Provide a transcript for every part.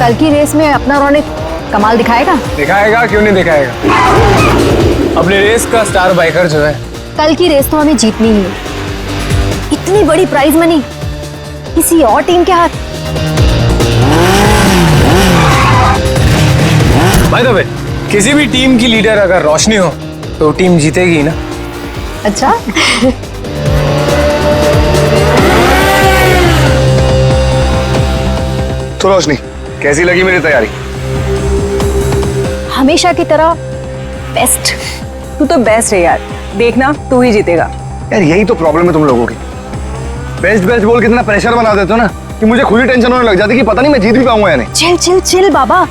कल की रेस में अपना रौनक कमाल दिखाएगा? दिखाएगा, क्यों नहीं दिखाएगा। अपने रेस का स्टार बाइकर जो है। कल की रेस तो हमें जीतनी ही है। इतनी बड़ी प्राइज मनी किसी और टीम के हाथ। बाय द वे, किसी भी टीम की लीडर अगर रोशनी हो तो टीम जीतेगी ना। अच्छा। तो रोशनी, कैसी लगी मेरी तैयारी? हमेशा की तरह बेस्ट। तू तो बेस्ट है यार, देखना तू ही जीतेगा। यार यही तो प्रॉब्लम है तुम लोगों की। बेस्ट बेस्ट बोल कितना प्रेशर बना देते हो ना कि मुझे खुद ही टेंशन होने लग जाती कि पता नहीं मैं जीत भी पाऊंगा या नहीं। चिल चिल चिल बाबा,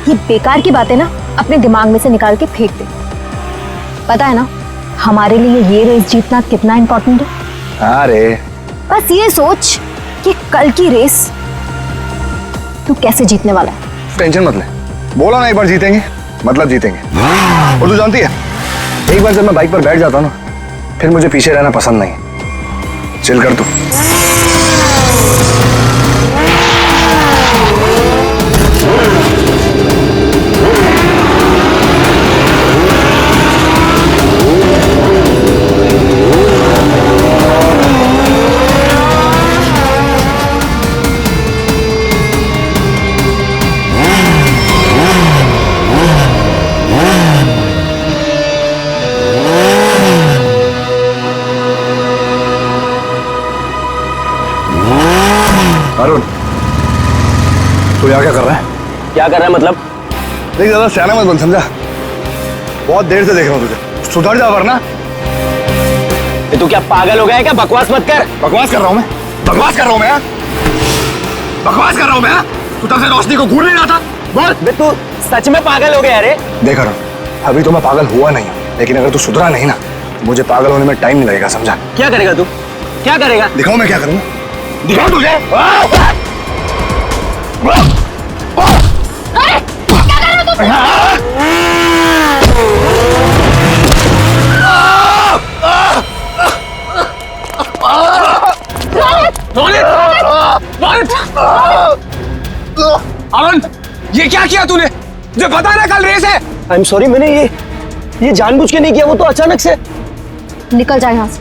ये बेकार की बातें ना अपने दिमाग में से निकाल के फेंक दे। पता है ना हमारे लिए ये रेस जीतना कितना इंपॉर्टेंट है। हाँ रे, बस ये सोच कि कल की रेस तू कैसे जीतने वाला है। टेंशन मत ले, बोला ना एक बार जीतेंगे मतलब जीतेंगे। और तू जानती है, एक बार जब मैं बाइक पर बैठ जाता हूँ ना, फिर मुझे पीछे रहना पसंद नहीं। चिल कर तू। अरुण, तू यहाँ क्या कर रहा है? क्या कर रहा है मतलब? देख ज्यादा सियाना मत बन, समझा? बहुत देर से देख रहा हूँ तुझे, सुधर जा वरना। तू क्या पागल हो गया है क्या? बकवास मत कर। बकवास कर रहा हूँ मैं? बकवास कर रहा हूँ मैं? बकवास कर रहा हूँ मैं? तू तब से रोशनी को घूर नहीं रहा था? बोल। बे तू सच में पागल हो गया रे? देख अरुण, अभी तो मैं पागल हुआ नहीं हूँ, लेकिन अगर तू सुधरा नहीं ना, मुझे पागल होने में टाइम नहीं लगेगा, समझा? क्या करेगा तू? क्या करेगा? दिखाओ मैं क्या करूँगा, दिखाओ तुझे। अरुण, ये क्या किया तूने? मुझे पता है ना कल रेस है। आई एम सॉरी, मैंने ये जानबूझ के नहीं किया, वो तो अचानक से। निकल जा यहाँ से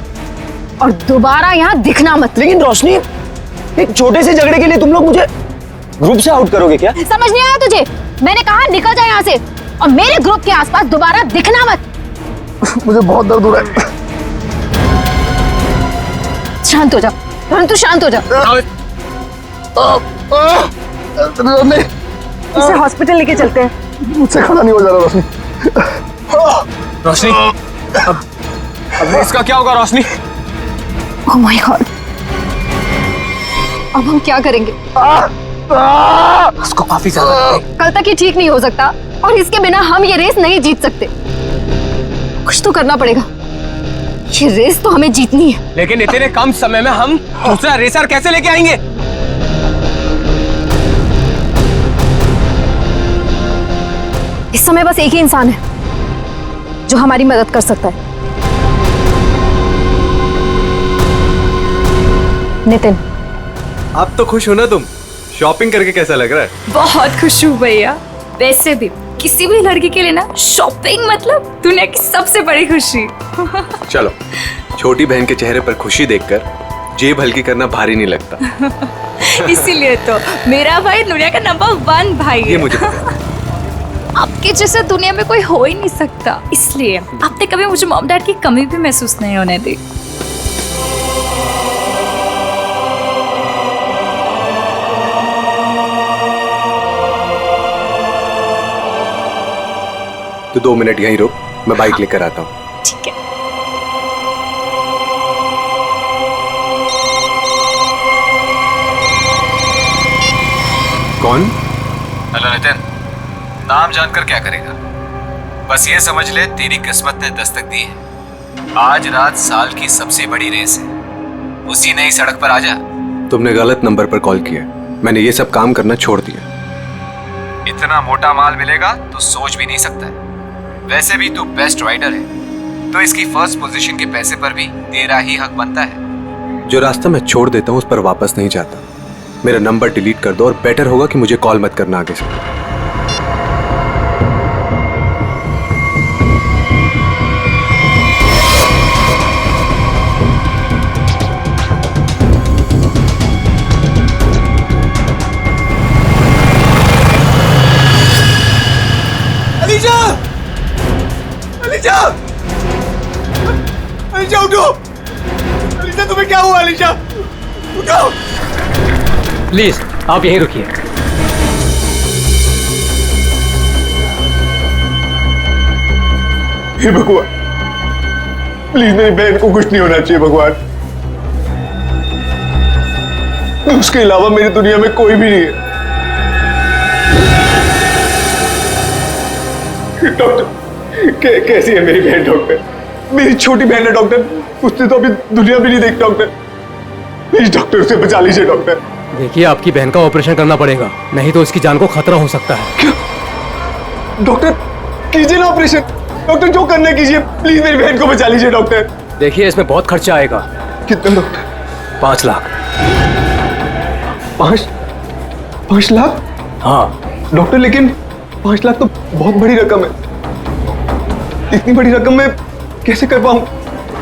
और दोबारा यहाँ दिखना मत। लेकिन रोशनी, एक छोटे से झगड़े के लिए तुम लोग मुझे ग्रुप से आउट करोगे क्या? समझ नहीं आया तुझे? मैंने कहा निकल जा यहाँ से और मेरे ग्रुप के आसपास दोबारा दिखना मत। मुझे बहुत दर्द हो रहा है। शांत हो जा, तू शांत हो जा। इसे हॉस्पिटल लेके चलते हैं। मुझसे खड़ा नहीं हो जा रहा रोशनी। रोशनी, अब इसका क्या होगा रोशनी? ओह माय गॉड, अब हम क्या करेंगे? उसको काफी ज्यादा कल तक ये ठीक नहीं हो सकता और इसके बिना हम ये रेस नहीं जीत सकते। कुछ तो करना पड़ेगा, ये रेस तो हमें जीतनी है। लेकिन इतने कम समय में हम दूसरा रेसर कैसे लेके आएंगे? इस समय बस एक ही इंसान है जो हमारी मदद कर सकता है, नितिन। आप तो खुश हो ना तुम? शॉपिंग करके कैसा लग रहा है? बहुत खुश हूँ भैया। वैसे भी किसी भी लड़की के लिए ना शॉपिंग मतलब दुनिया की सबसे बड़ी खुशी। चलो, छोटी बहन के चेहरे पर खुशी देखकर जेब हल्की करना भारी नहीं लगता। इसीलिए तो मेरा भाई दुनिया का नंबर 1 भाई है। ये मुझे पता है। आपके जैसा दुनिया में कोई हो ही नहीं सकता, इसलिए आपने कभी मुझे मॉम डैड की कमी भी महसूस नहीं होने दी। तो 2 मिनट यहीं रुक, मैं बाइक लेकर आता हूँ। ठीक है। कौन? हेलो नितिन, नाम जानकर क्या करेगा? बस ये समझ ले तेरी किस्मत ने दस्तक दी है। आज रात साल की सबसे बड़ी रेस है, उसी नई सड़क पर आजा। तुमने गलत नंबर पर कॉल किया, मैंने ये सब काम करना छोड़ दिया। इतना मोटा माल मिलेगा तो सोच भी नहीं सकता है। वैसे भी तू बेस्ट राइडर है, तो इसकी फर्स्ट पोजीशन के पैसे पर भी तेरा ही हक बनता है। जो रास्ता मैं छोड़ देता हूँ उस पर वापस नहीं जाता। मेरा नंबर डिलीट कर दो और बेटर होगा कि मुझे कॉल मत करना आगे से। अलीशा! अलीशा! अलीशा उठो! अलीशा तुम्हें क्या हुआ अलीशा? उठो! प्लीज आप यहीं रुकिए। हे भगवान, प्लीज मेरी बहन को कुछ नहीं होना चाहिए भगवान। उसके अलावा मेरी दुनिया में कोई भी नहीं है। डॉक्टर, कैसी है मेरी बहन डॉक्टर? मेरी छोटी बहन है डॉक्टर, उसने तो अभी दुनिया भी नहीं देखी डॉक्टर। प्लीज डॉक्टर उसे बचा लीजिए डॉक्टर। देखिए आपकी बहन का ऑपरेशन करना पड़ेगा, नहीं तो इसकी जान को खतरा हो सकता है। क्या? डॉक्टर कीजिए ना ऑपरेशन। डॉक्टर जो करना कीजिए, प्लीज मेरी बहन को बचा लीजिए डॉक्टर। देखिए इसमें बहुत खर्चा आएगा। कितना डॉक्टर? 5 लाख। 5 लाख? हाँ डॉक्टर लेकिन 5 लाख तो बहुत बड़ी रकम है। इतनी बड़ी रकम मैं कैसे कर पाऊं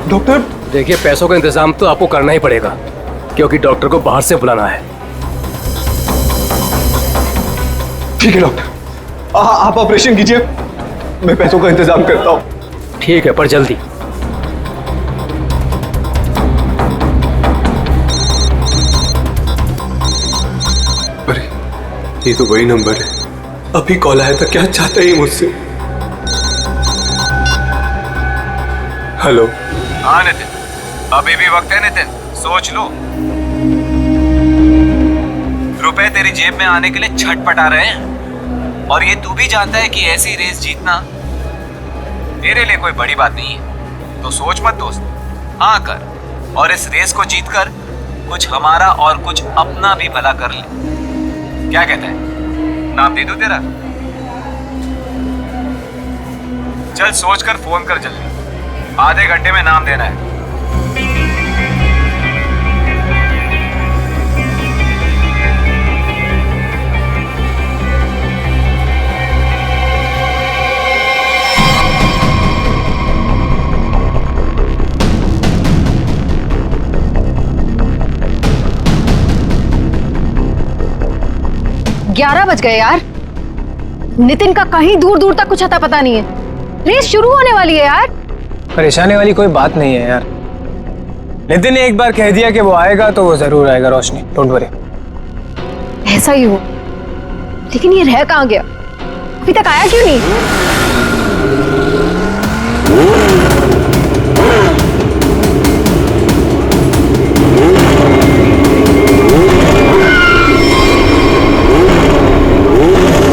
डॉक्टर? देखिए पैसों का इंतजाम तो आपको करना ही पड़ेगा, क्योंकि डॉक्टर को बाहर से बुलाना है। ठीक है डॉक्टर, आप ऑपरेशन कीजिए, मैं पैसों का इंतजाम करता हूं। ठीक है, पर जल्दी। अरे ये तो वही नंबर है, अभी कॉल आया था। क्या चाहता है ये मुझसे? हेलो। हाँ नितिन, अभी भी वक्त है नितिन, सोच लो। रुपए तेरी जेब में आने के लिए छटपटा रहे हैं, और ये तू भी जानता है कि ऐसी रेस जीतना तेरे लिए कोई बड़ी बात नहीं है। तो सोच मत दोस्त, हाँ कर, और इस रेस को जीतकर कुछ हमारा और कुछ अपना भी भला कर ले। क्या कहता है, नाम दे दूं तेरा? चल सोचकर फोन कर जल्दी, आधे घंटे में नाम देना है। ग्यारह बज गए यार। नितिन का कहीं दूर दूर तक कुछ अता पता नहीं है। रेस शुरू होने वाली है यार। परेशानी वाली कोई बात नहीं है यार। नितिन ने एक बार कह दिया कि वो आएगा तो वो जरूर आएगा रोशनी, डोंट वरी। ऐसा ही हो, लेकिन ये रह कहाँ गया? अभी तक आया क्यों नहीं?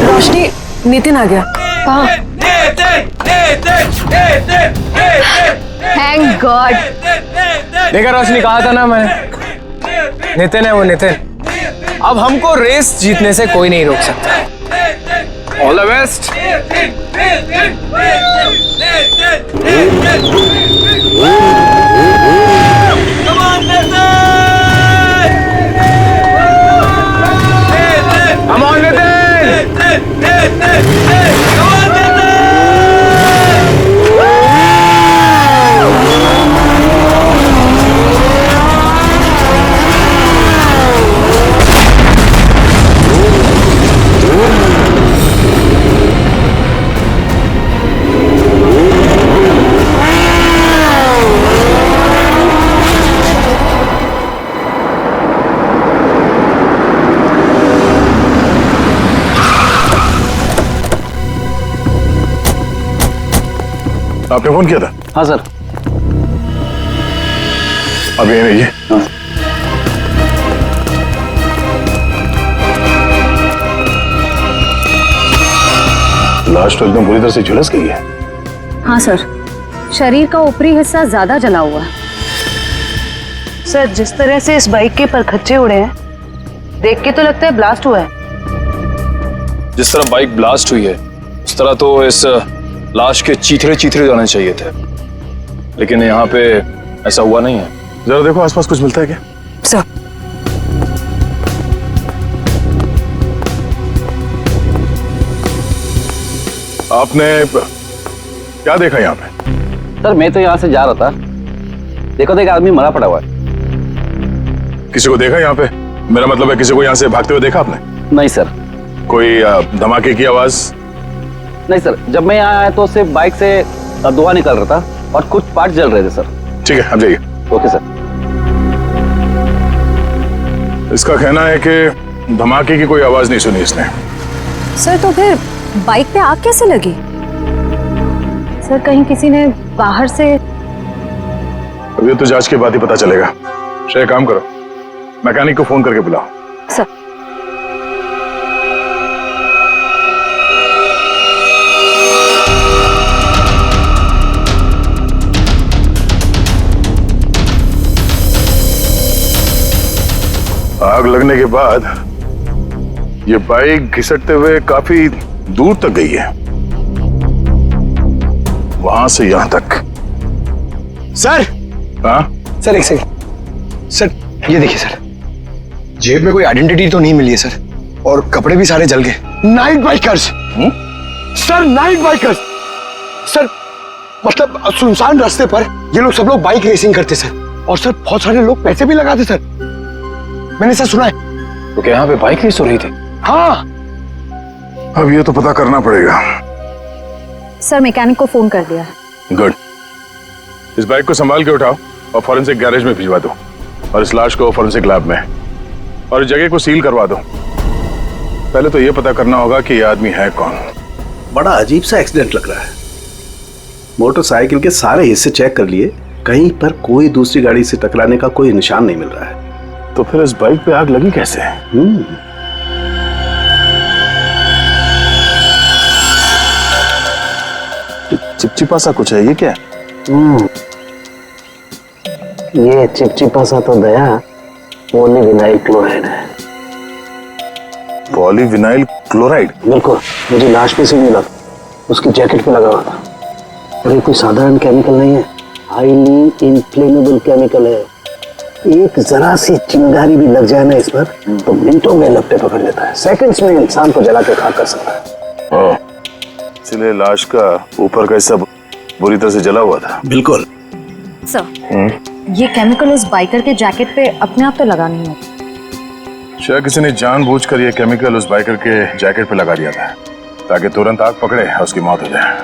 रोशनी, नितिन आ गया। हाँ, थैंक गॉड। देखा रोशनी, कहा था ना मैंने, नितिन है वो नितिन। अब हमको रेस जीतने से कोई नहीं रोक सकता। All the best. Come on, Nitin! आपने फोन किया था? हाँ सर। अब ये रहिए। लाश तो एकदम बुरी तरह से झुलस गई है। हाँ सर, शरीर का ऊपरी हिस्सा ज्यादा जला हुआ है। सर, जिस तरह से इस बाइक के परखच्चे उड़े हैं, देख के तो लगता है ब्लास्ट हुआ है। जिस तरह बाइक ब्लास्ट हुई है उस तरह तो इस लाश के चीथड़े चीथड़े जाने चाहिए थे, लेकिन यहाँ पे ऐसा हुआ नहीं है। जरा देखो आसपास कुछ मिलता है क्या? सर, आपने क्या देखा यहाँ पे? सर मैं तो यहाँ से जा रहा था, देखो तो एक आदमी मरा पड़ा हुआ है। किसी को देखा यहाँ पे? मेरा मतलब है किसी को यहाँ से भागते हुए देखा आपने? नहीं सर। कोई धमाके की आवाज? नहीं सर, जब मैं यहाँ आया तो सिर्फ बाइक से धुआं निकल रहा था और कुछ पार्ट जल रहे थे सर। ठीक है, आप जाइए। Okay sir. इसका कहना है कि धमाके की कोई आवाज नहीं सुनी इसने। सर तो फिर बाइक पे आग कैसे लगी? सर कहीं किसी ने बाहर से? अब ये तो जांच के बाद ही पता चलेगा। श्रेया काम करो, मैकेनिक को फोन करके बुलाओ। सर आग लगने के बाद ये बाइक घिसटते हुए काफी दूर तक गई है, वहां से यहां तक। सर। हाँ सर एक सेकंड। सर ये देखिए सर, जेब में कोई आइडेंटिटी तो नहीं मिली है सर, और कपड़े भी सारे जल गए। Night bikers sir, night bikers sir, मतलब सुनसान रास्ते पर ये लोग सब लोग बाइक रेसिंग करते सर, और सर बहुत सारे लोग पैसे भी लगाते सर, मैंने सर सुना है। तो क्या यहाँ पे बाइक रेस हो रही थी? हाँ। अब ये तो पता करना पड़ेगा। सर मैकेनिक को फोन कर दिया है। गुड। इस बाइक को संभाल के उठाओ और फॉरेंसिक गैरेज में भिजवा दो, और इस लाश को फॉरेंसिक लैब में, और इस जगह को सील करवा दो। पहले तो ये पता करना होगा कि ये आदमी है कौन। बड़ा अजीब सा एक्सीडेंट लग रहा है। मोटरसाइकिल के सारे हिस्से चेक कर लिए, कहीं पर कोई दूसरी गाड़ी से टकराने का कोई निशान नहीं मिल रहा है। तो फिर इस बाइक पे आग लगी कैसे? चिपचिपा सा कुछ है, ये क्या है? ये चिपचिपा सा तो दया पॉलीविनाइल क्लोराइड है। Polyvinyl chloride? बिल्कुल, मुझे लाश पे से मिला, उसकी जैकेट पे लगा हुआ था। और ये कोई साधारण केमिकल नहीं है, हाईली इन्फ्लेमेबल केमिकल है। एक जरा सी चिंगारी भी लग जाए ना इस पर तो मिनटों में लपटे पकड़ लेता है, सेकंड्स में इंसान को जला के खाक कर सकता है। इसलिए लाश का ऊपर का हिस्सा बुरी तरह से जला हुआ था। बिल्कुल सर, ये केमिकल उस बाइकर के जैकेट पे अपने आप तो लगा नहीं होता। शायद किसी ने जानबूझकर ये केमिकल उस बाइकर के जैकेट पे लगा दिया था ताकि तुरंत आग पकड़े और उसकी मौत हो जाए।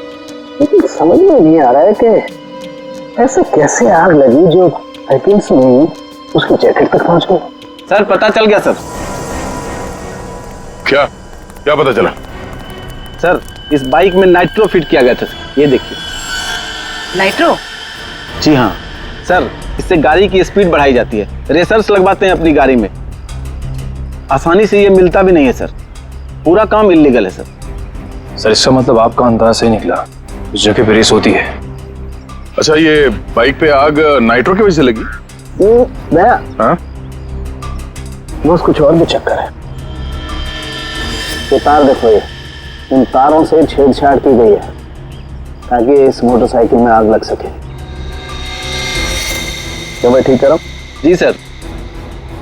लेकिन समझ में नहीं आ रहा है कि ऐसे कैसे आग लगी जो सेकंड्स में उसकी जैकेट तक पहुंच गई। सर पता चल गया सर। क्या क्या पता चला? सर इस बाइक में नाइट्रो फिट किया गया था, ये देखिए। नाइट्रो? जी हाँ सर, इससे गाड़ी की स्पीड बढ़ाई जाती है, रेसर्स लगवाते हैं अपनी गाड़ी में। आसानी से ये मिलता भी नहीं है सर, पूरा काम इल्लीगल है सर। सर इसका मतलब आपका अंदाज सही निकला, उस जगह पे रेस होती है। अच्छा, ये बाइक पे आग नाइट्रो की वजह से लगी? दया, हाँ? बस कुछ और भी चक्कर है। ये तार देखो, ये इन तारों से छेड़छाड़ की गई है ताकि इस मोटरसाइकिल में आग लग सके। क्या मैं ठीक कह रहा हूँ? जी सर।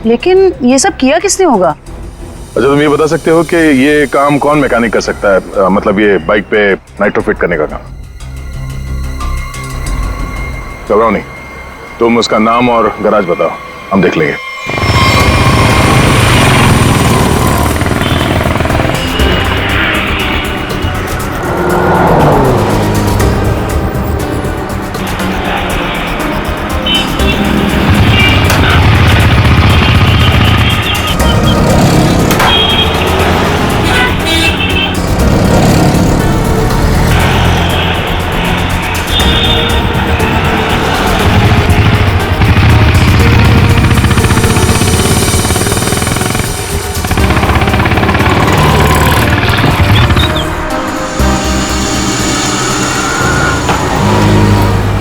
लेकिन ये सब किया किसने होगा? अच्छा, तुम ये बता सकते हो कि ये काम कौन मैकेनिक कर सकता है, मतलब ये बाइक पे नाइट्रो फिट करने का काम? घबराओ नहीं, तुम उसका नाम और गराज बताओ, हम देख लेंगे।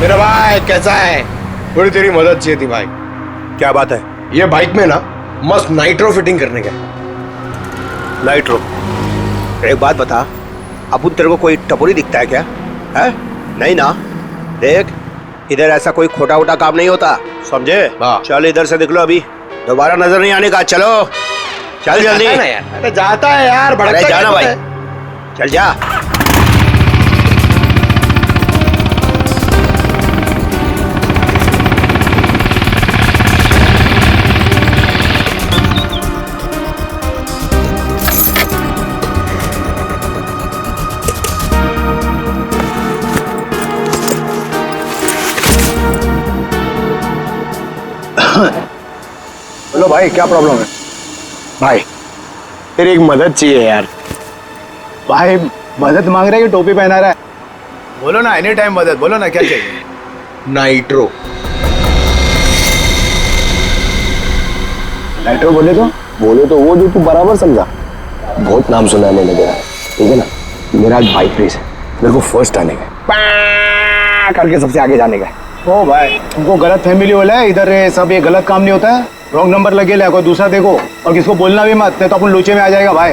मेरा भाई कैसा है? थोड़ी तेरी मदद चाहिए थी भाई। क्या बात है? ये बाइक में ना मस्त नाइट्रो फिटिंग करने का। नाइट्रो? एक बात बता, अपुन तेरे को कोई टपोरी दिखता है क्या? है? नहीं ना? देख, इधर ऐसा कोई खोटा वोटा काम नहीं होता, समझे? चल इधर से निकलो, अभी दोबारा नजर नहीं आने का। चलो चल जल्दी। अरे जाता है यार, अरे जाना भाई, चल जा। बोलो भाई, क्या प्रॉब्लम है? भाई तेरी एक मदद चाहिए यार। भाई मदद मांग रहा है कि टोपी पहना रहा है? बोलो ना, एनी टाइम मदद, बोलो ना क्या चाहिए। नाइट्रो। नाइट्रो बोले तो वो जो तू बराबर समझा। बहुत नाम सुना है मैंने तेरा, ठीक है ना। मेरा आज बाइक रेस है, मेरे को फर्स्ट आने का है, करके सबसे आगे जाने का है। ओ भाई, तुमको गलत फैमिली वाला है इधर, सब ये गलत काम नहीं होता है। रॉन्ग नंबर लगे ले, कोई दूसरा देखो, और किसको बोलना भी मत, नहीं तो अपन लूचे में आ जाएगा भाई।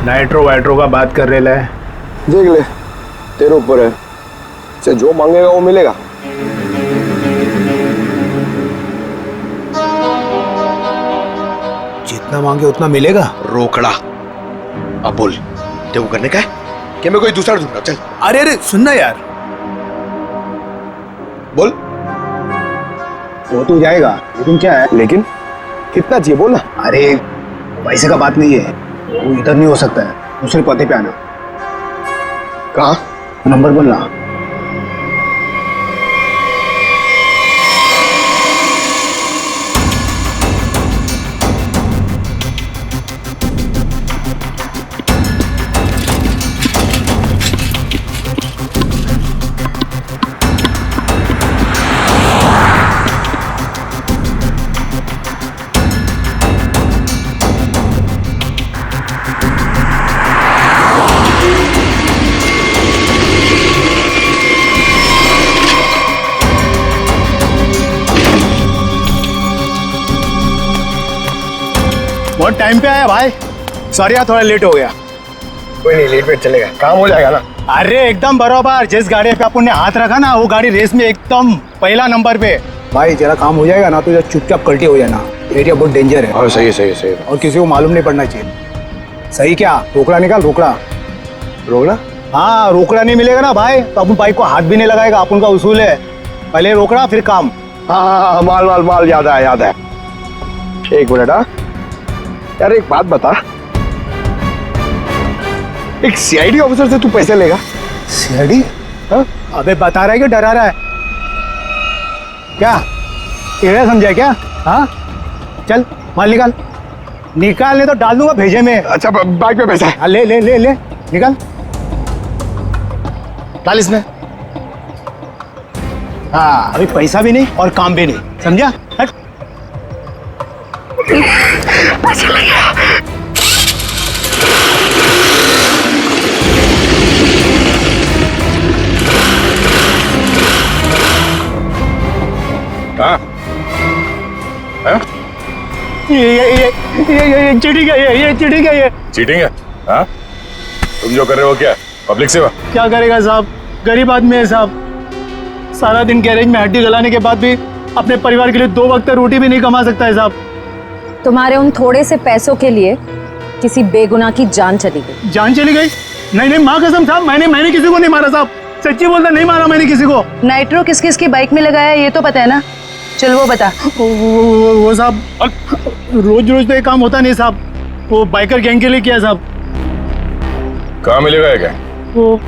नाइट्रो वाइट्रो का बात कर रहे है। देख ले, तेरे ऊपर है, से जो मांगेगा वो मिलेगा। जितना मांगे उतना मिलेगा। रोकड़ा। अब बोल, तेरे को करने का है कि मैं कोई दूसरा ढूंढूंगा? चल अरे अरे सुनना यार, बोल। वो तो जाएगा, लेकिन क्या है? लेकिन कितना चाहिए बोल ना। अरे पैसे का बात नहीं है, वो इधर नहीं हो सकता है, दूसरे पते पे आना। कहाँ? नंबर बोलना। बहुत टाइम पे आया भाई, सॉरी यार थोड़ा लेट हो गया। कोई नहीं, लेट वेट चलेगा, काम हो जाएगा ना। अरे एकदम बराबर, जिस गाड़ी पे अपन ने हाथ रखा ना वो गाड़ी रेस में एकदम पहला नंबर पे। भाई तेरा काम हो जाएगा ना, तो चुपचाप कल्टी हो जाना, एरिया बहुत डेंजर है। हाँ सही है, सही है, सही है। और किसी को मालूम नहीं पड़ना चाहिए। सही क्या? रोकड़ा निकाल, रोकड़ा। रोकड़ा? हाँ, रोकड़ा नहीं मिलेगा ना भाई तो अपन बाइक को हाथ भी नहीं लगाएगा, अपन का उसूल है, पहले रोकड़ा फिर काम। हाँ, माल माल माल, याद है याद है। एक मिनट। हाँ यार, एक बात बता, एक सीआईडी ऑफिसर से तू पैसे लेगा? सीआईडी? हाँ? अबे बता रहा है कि डरा रहा है? क्या टेढ़ा समझा क्या? हाँ चल माल निकाल, निकालने तो डाल दूंगा भेजे में। अच्छा बाइक पे पैसा है? हाँ ले ले ले ले, निकाल, डाल इसमें। हाँ अभी पैसा भी नहीं और काम भी नहीं, समझा? हट। हाँ? ये चीटिंग है, ये चीटिंग है, ये चीटिंग है? हाँ? तुम जो कर रहे हो क्या पब्लिक सेवा? क्या करेगा साहब, गरीब आदमी है साहब, सारा दिन गैरेज में हड्डी गलाने के बाद भी अपने परिवार के लिए 2 वक्त रोटी भी नहीं कमा सकता है साहब। तुम्हारे उन थोड़े से पैसों के लिए किसी बेगुनाह की जान चली गई। जान चली गई? नहीं नहीं माँ कसम साहब, मैंने किसी को नहीं मारा साहब, सच्ची बोलता, नहीं मारा मैंने किसी को। नाइट्रो किस किस की बाइक में लगाया ये तो पता है ना? चल वो बता। वो साहब रोज रोज तो ये काम होता नहीं साहब, वो बाइकर गैंग के लिए किया साहब। कहाँ मिलेगा ये क्या? वो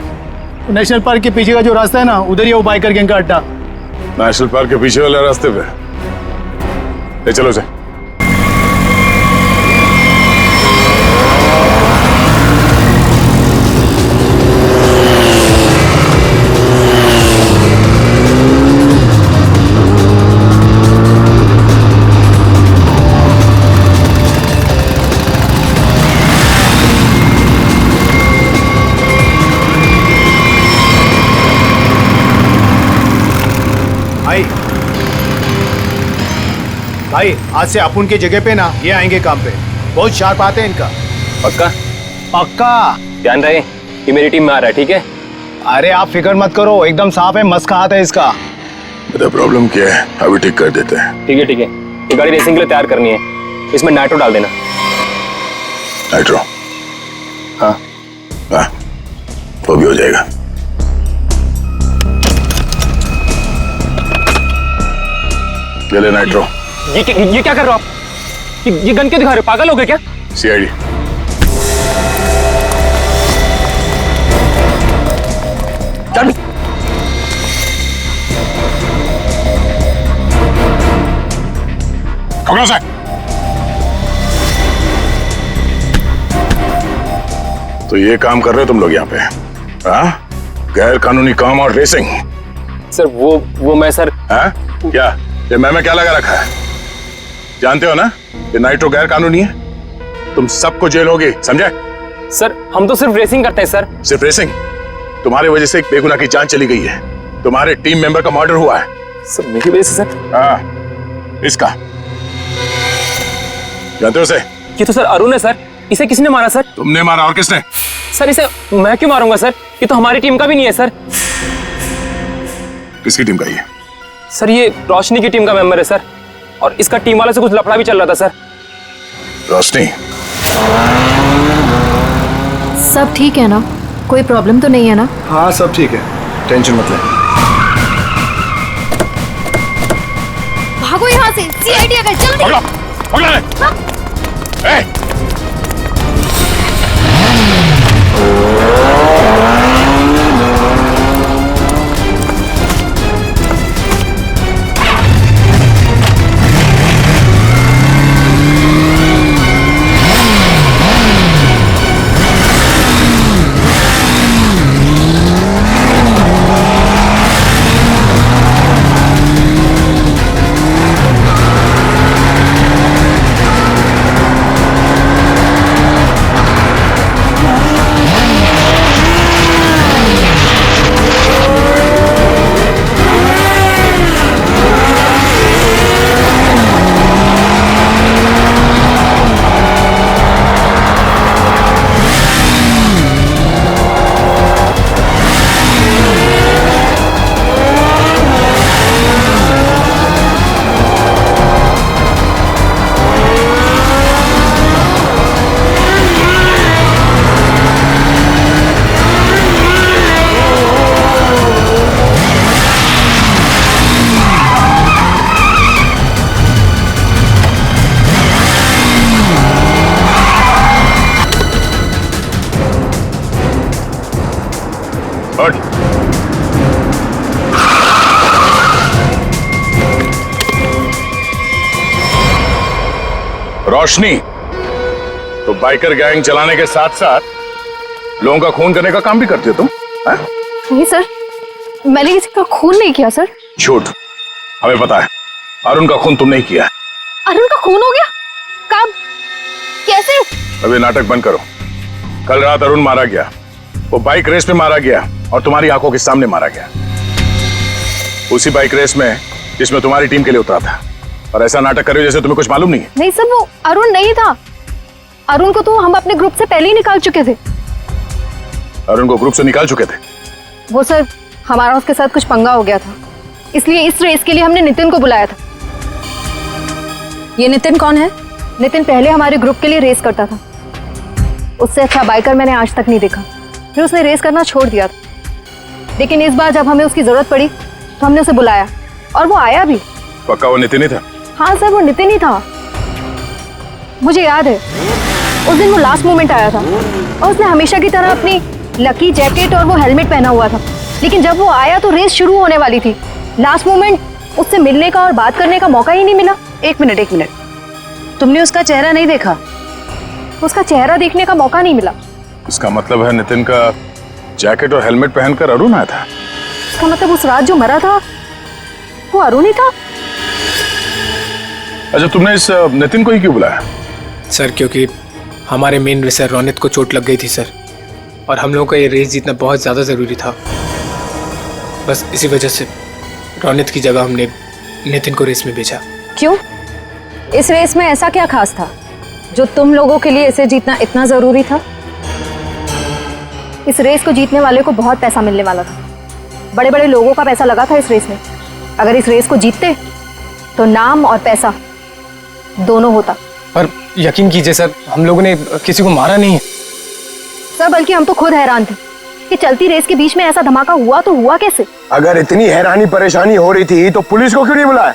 नेशनल पार्क के पीछे का जो रास्ता है ना, उधर ही है वो बाइकर गैंग का अड्डा। नेशनल पार्क के पीछे वाले रास्ते पे? ले चलो से। भाई आज से अपुन की जगह पे ना ये आएंगे काम पे, बहुत शार्प आते हैं इनका। पक्का? पक्का। ध्यान रहे कि मेरी टीम में आ रहा है, ठीक है? अरे आप फिक्र मत करो, एकदम साफ है, मस्त का हाथ है इसका। बता प्रॉब्लम क्या है, अभी ठीक कर देते हैं। ठीक है ठीक है, ये गाड़ी रेसिंग के लिए तैयार करनी है, इसमें नाइट्रो डाल देना। नाइट्रो? हाँ हाँ, वो भी हो जाएगा। ले ले नाइट्रो। ये क्या कर रहे हो आप? ये गन क्यों दिखा रहे हो, पागल हो गए क्या? सीआईडी। चल। पकड़ो से। तो ये काम कर रहे हो तुम लोग यहाँ पे, हाँ? गैर कानूनी काम और रेसिंग। सर वो मैं सर। हाँ? क्या ये मैं क्या लगा रखा है? जानते हो ना ये नाइट्रो गैर कानूनी है, तुम सबको जेल होगी, समझे? सर हम तो सिर्फ रेसिंग करते हैं सर। सिर्फ रेसिंग? तुम्हारी वजह से एक बेगुनाह की जान चली गई है, तुम्हारे टीम मेंबर का मर्डर हुआ है। सर मेरी वजह से सर? हाँ, इसका जानते हो उसे? ये तो सर अरुण है सर, इसे किसने मारा सर? तुमने मारा, और किसने? सर इसे मैं क्यों मारूंगा सर, ये तो हमारी टीम का भी नहीं है सर। किसकी टीम का ये? सर ये रोशनी की टीम का मेंबर है सर, और इसका टीम वाले से कुछ लफड़ा भी चल रहा था सर। रोशनी? सब ठीक है ना? कोई प्रॉब्लम तो नहीं है ना? हाँ सब ठीक है, टेंशन मत ले। भागो यहाँ से, सीआईडी आ गए, जल्दी। पकड़ो, पकड़ो ले। ए! हट। रोशनी, तो बाइकर गैंग चलाने के साथ साथ लोगों का खून करने का काम भी करती हो तुम? हाँ? नहीं सर, मैंने किसी का खून नहीं किया सर। झूठ, हमें पता है अरुण का खून तुम नहीं किया है। अरुण का खून हो गया? कब? कैसे? अब ये नाटक बंद करो। कल रात अरुण मारा गया, वो बाइक रेस में मारा गया और तुम्हारी आंखों के सामने मारा गया, उसी बाइक रेस में जिसमें तुम्हारी टीम के लिए उतरा था। और ऐसा नाटक कर रहे हो जैसे तुम्हें कुछ मालूम नहीं है। नहीं सर, वो अरुण नहीं था। अरुण को तो हम अपने ग्रुप से पहले ही निकाल चुके थे। अरुण को ग्रुप से निकाल चुके थे? वो सर हमारा उसके साथ कुछ पंगा हो गया था, इसलिए इस रेस के लिए हमने नितिन को बुलाया था। ये नितिन कौन है? नितिन पहले हमारे ग्रुप के लिए रेस करता था, उससे अच्छा बाइकर मैंने आज तक नहीं देखा। फिर उसने रेस करना छोड़ दिया था, लेकिन इस बार जब हमें उसकी जरूरत पड़ी तो हमने उसे बुलाया और वो आया भी। पक्का वो नितिन ही था? हाँ सर, वो नितिन ही था। मुझे याद है उस दिन वो लास्ट मोमेंट आया था और उसने हमेशा की तरह अपनी लकी जैकेट और वो हेलमेट पहना हुआ था, लेकिन जब वो आया तो रेस शुरू होने वाली थी। लास्ट मोमेंट उससे मिलने का और बात करने का मौका ही नहीं मिला। एक मिनट, तुमने उसका चेहरा नहीं देखा? उसका चेहरा देखने का मौका नहीं मिला। इसका मतलब है नितिन का जैकेट और हेलमेट पहनकर अरुण आया था? इसका मतलब उस रात जो मरा था वो अरुण ही था। अच्छा, तुमने इस नितिन को ही क्यों बुलाया? सर क्योंकि हमारे मेन रेसर रोनित को चोट लग गई थी सर, और हम लोगों का ये रेस जीतना बहुत ज़्यादा ज़रूरी था। बस इसी वजह से रोनित की जगह हमने नितिन को रेस में भेजा। क्यों? इस रेस में ऐसा क्या खास था जो तुम लोगों के लिए इसे जीतना इतना जरूरी था? इस रेस को जीतने वाले को बहुत पैसा मिलने वाला था। बड़े बड़े लोगों का पैसा लगा था इस रेस में। अगर इस रेस को जीतते तो नाम और पैसा दोनों होता। पर यकीन कीजिए सर, हम लोगों ने किसी को मारा नहीं है सर, बल्कि हम तो खुद हैरान थे कि चलती रेस के बीच में ऐसा धमाका हुआ तो हुआ कैसे। अगर इतनी हैरानी परेशानी हो रही थी तो पुलिस को क्यों नहीं बुलाया?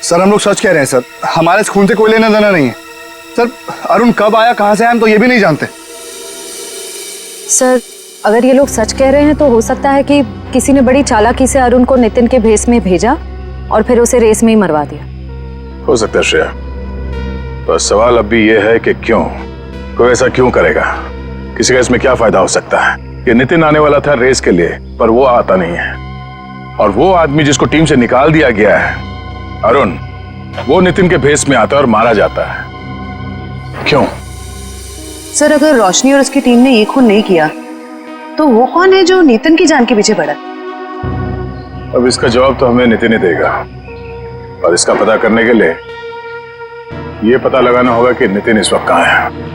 सर हम लोग सच कह रहे हैं सर, हमारे इस खून से कोई लेना देना नहीं है। सर अरुण कब आया, कहां से आया, हम तो ये भी नहीं जानते। सर अगर ये लोग सच कह रहे हैं तो हो सकता है कि किसी ने बड़ी चालाकी से अरुण को नितिन के भेस में भेजा और फिर उसे रेस में ही मरवा दिया। हो सकता है श्रेया, पर सवाल अब भी यह है कि क्यों, कोई ऐसा क्यों करेगा? किसी का इसमें क्या फायदा हो सकता है कि नितिन आने वाला था रेस के लिए, पर वो आता नहीं है, और वो आदमी जिसको टीम से निकाल दिया गया है अरुण, वो नितिन के भेस में आता है और मारा जाता है। क्यों? सर, अगर रोशनी और उसकी टीम ने ये खून नहीं किया तो वो कौन है जो नितिन की जान के पीछे पड़ा? अब इसका जवाब तो हमें नितिन ही देगा, और इसका पता करने के लिए ये पता लगाना होगा कि नितिन इस वक्त कहाँ है।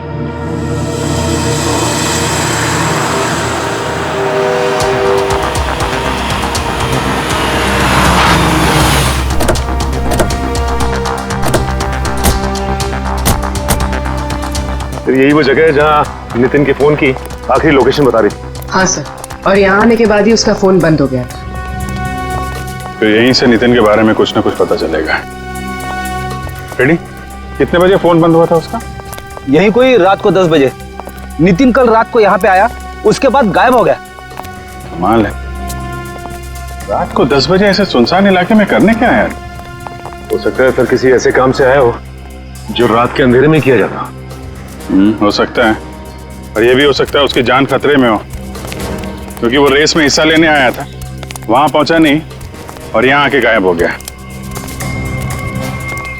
यही वो जगह है जहाँ नितिन के फोन की आखिरी लोकेशन बता रही थी। हाँ सर, और यहाँ आने के बाद ही उसका फोन बंद हो गया। फिर यहीं से नितिन के बारे में कुछ ना कुछ पता चलेगा। रेडी? कितने बजे फोन बंद हुआ था उसका? यही कोई रात को 10 बजे। नितिन कल रात को यहाँ पे आया, उसके बाद गायब हो गया। कमाल है, रात को 10 बजे ऐसे सुनसान इलाके में करने क्या है? हो सकता है सर किसी ऐसे काम से आया हो जो रात के अंधेरे में किया जाता। हो सकता है, और ये भी हो सकता है उसकी जान खतरे में हो, क्योंकि वो रेस में हिस्सा लेने आया था, वहां पहुंचा नहीं और यहाँ आके गायब हो गया।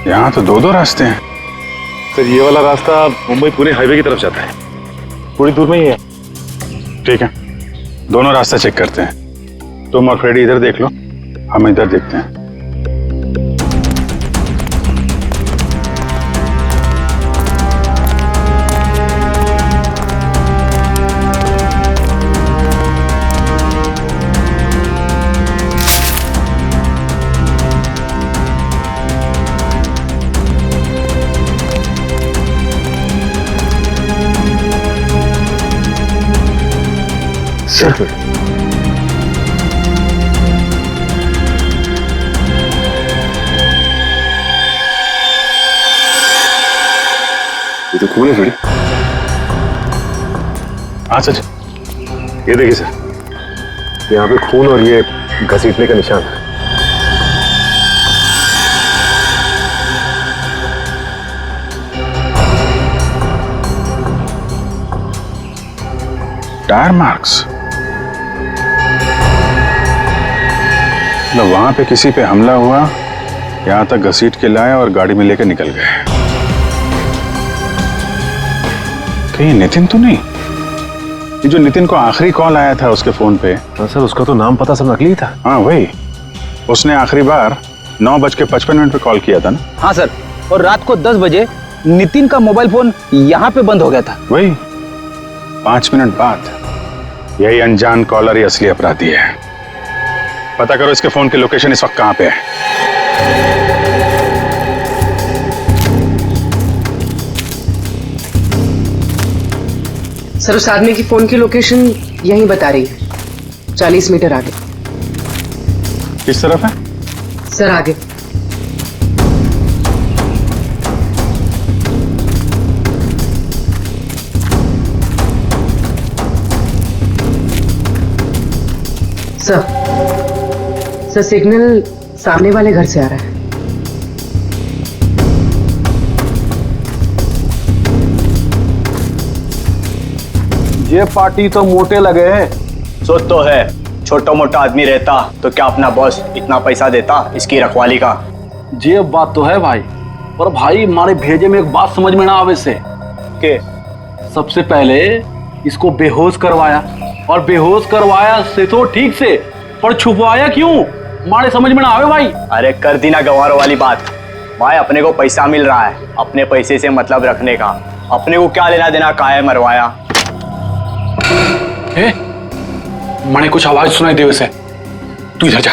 यहाँ तो 2 रास्ते हैं। सर ये वाला रास्ता मुंबई पुणे हाईवे की तरफ जाता है, थोड़ी दूर में ही है। ठीक है, दोनों रास्ते चेक करते हैं। तुम और फ्रेडी इधर देख लो, हम इधर देखते हैं। सर ये तो खून है थोड़ी। हाँ सच, ये देखिए सर, यहाँ पे खून और ये घसीटने का निशान है। टायर मार्क्स, मतलब वहां पे किसी पे हमला हुआ, यहां तक घसीट के लाए और गाड़ी में लेकर निकल गए। कहीं नितिन तो नहीं? ये जो नितिन को आखिरी कॉल आया था उसके फोन पे। हाँ सर, उसका तो नाम पता सब नकली था। हाँ वही, उसने आखिरी बार 9:55 पे कॉल किया था ना? हाँ सर, और रात को 10 बजे नितिन का मोबाइल फोन यहाँ पे बंद हो गया था। वही 5 मिनट बाद। यही अनजान कॉलर ही असली अपराधी है। पता करो इसके फोन की लोकेशन इस वक्त कहां पे है। सर, उस आदमी की फोन की लोकेशन यहीं बता रही है, 40 मीटर आगे। किस तरफ है? सर आगे। सर सिग्नल सामने वाले घर से आ रहा है। ये पार्टी तो मोटे लगे हैं। सोच तो है, छोटा मोटा आदमी रहता तो क्या अपना बॉस इतना पैसा देता इसकी रखवाली का? ये बात तो है भाई, पर भाई हमारे भेजे में एक बात समझ में ना आवे से के सबसे पहले इसको बेहोश करवाया, और बेहोश करवाया से तो ठीक से, पर छुपवाया क्यों हमारे समझ में ना आवे भाई। अरे कर दी ना गंवारों वाली बात भाई, अपने को पैसा मिल रहा है, अपने पैसे से मतलब रखने का, अपने को क्या लेना देना काहे मरवाया। मैंने कुछ आवाज सुनाई दे उसे, तू इधर जा।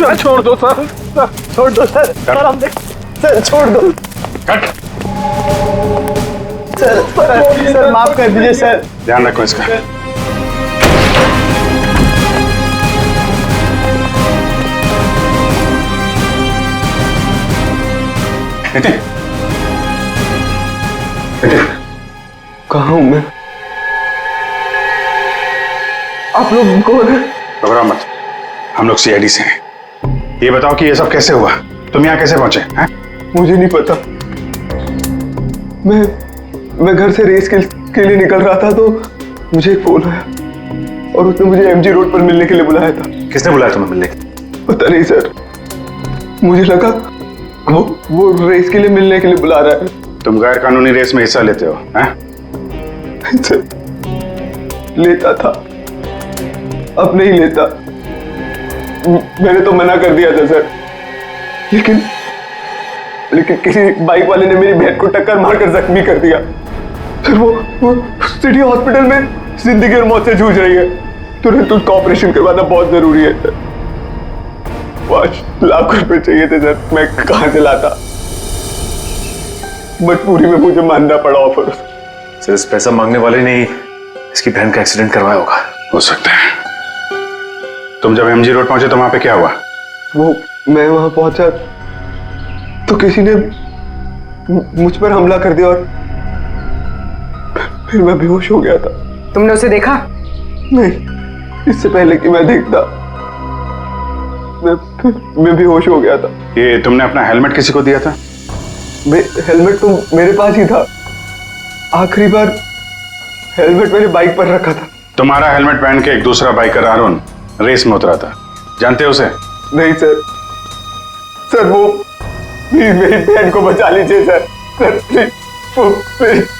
सर छोड़ दो सर, छोड़ दो सर, सर छोड़ दो। कट। सर माफ कर दीजिए सर। ध्यान रखो इसका। नितिन, कहाँ हूं मैं? आप लोग कौन है? घबराओ मत, हम लोग सीआईडी से हैं। ये बताओ कि ये सब कैसे हुआ, तुम यहाँ कैसे पहुंचे हैं? मुझे नहीं पता। मैं घर से रेस के लिए निकल रहा था तो मुझे एक फोन आया और उसने मुझे एमजी रोड पर मिलने के लिए बुलाया था। किसने बुलाया तुम्हें मिलने? पता नहीं सर, मुझे लगा वो रेस के लिए मिलने के लिए बुला रहा है। तुम गैर कानूनी रेस में हिस्सा लेते हो? हैं? सर, लेता था, अब नहीं लेता। मैंने तो मना कर दिया था सर, लेकिन किसी बाइक वाले ने मेरी बहन को टक्कर मारकर जख्मी कर दिया। सर वो सिटी हॉस्पिटल में जिंदगी और मौत से जूझ रही है। तुरंत उसका ऑपरेशन करवाना बहुत जरूरी है सर। 5 लाख रुपए चाहिए थे सर, मैं कहां से लाता? मजबूरी में मुझे मानना पड़ा ऑफर। सर, इस पैसा मांगने वाले ने इसकी बहन का एक्सीडेंट करवाया होगा। हो सकता है। तुम जब एमजी रोड पहुंचे तो वहां पे क्या हुआ? मैं वहां पहुंचा तो किसी ने मुझ पर हमला कर दिया और फिर मैं बेहोश हो गया था। तुमने उसे देखा? नहीं, इससे पहले कि मैं देखता मैं बेहोश हो गया था। ये तुमने अपना हेलमेट किसी को दिया था? हेलमेट तो मेरे पास ही था। आखिरी बार हेलमेट मेरे बाइक पर रखा था। तुम्हारा हेलमेट पहन के एक दूसरा बाइकर अरुण रेस में उतरा था, जानते हो उसे? नहीं सर, वो प्लीज मेरी बहन को बचा लीजिए सर।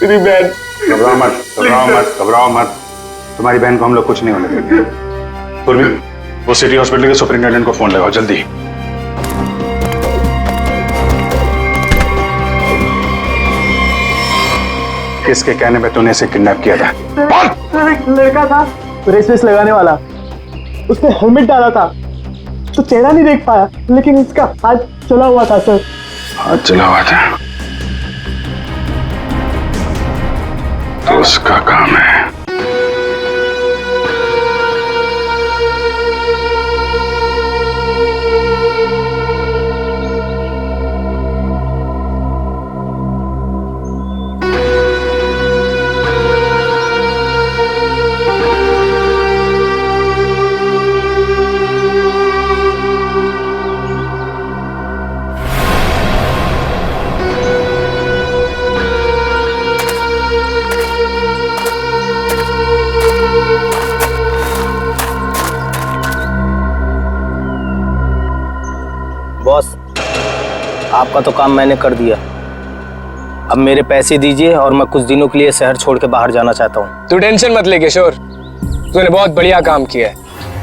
मेरी बहन। घबराओ मत, तुम्हारी बहन को हम लोग कुछ नहीं होने देंगे। पूर्वी, वो सिटी हॉस्पिटल के सुपरिंटेंडेंट को फोन लगाओ जल्दी। किसके कहने पे तूने इसे किडनैप किया था? एक लड़का था रेस लगाने वाला, उसने हेलमेट डाला था तो चेहरा नहीं देख पाया, लेकिन उसका हाथ चला हुआ था सर। हाथ चला हुआ था तो उसका काम है। बॉस, आपका तो काम मैंने कर दिया। अब मेरे पैसे दीजिए और मैं कुछ दिनों के लिए शहर छोड़ के बाहर जाना चाहता हूँ। तू टेंशन मत ले किशोर, तूने बहुत बढ़िया काम किया है।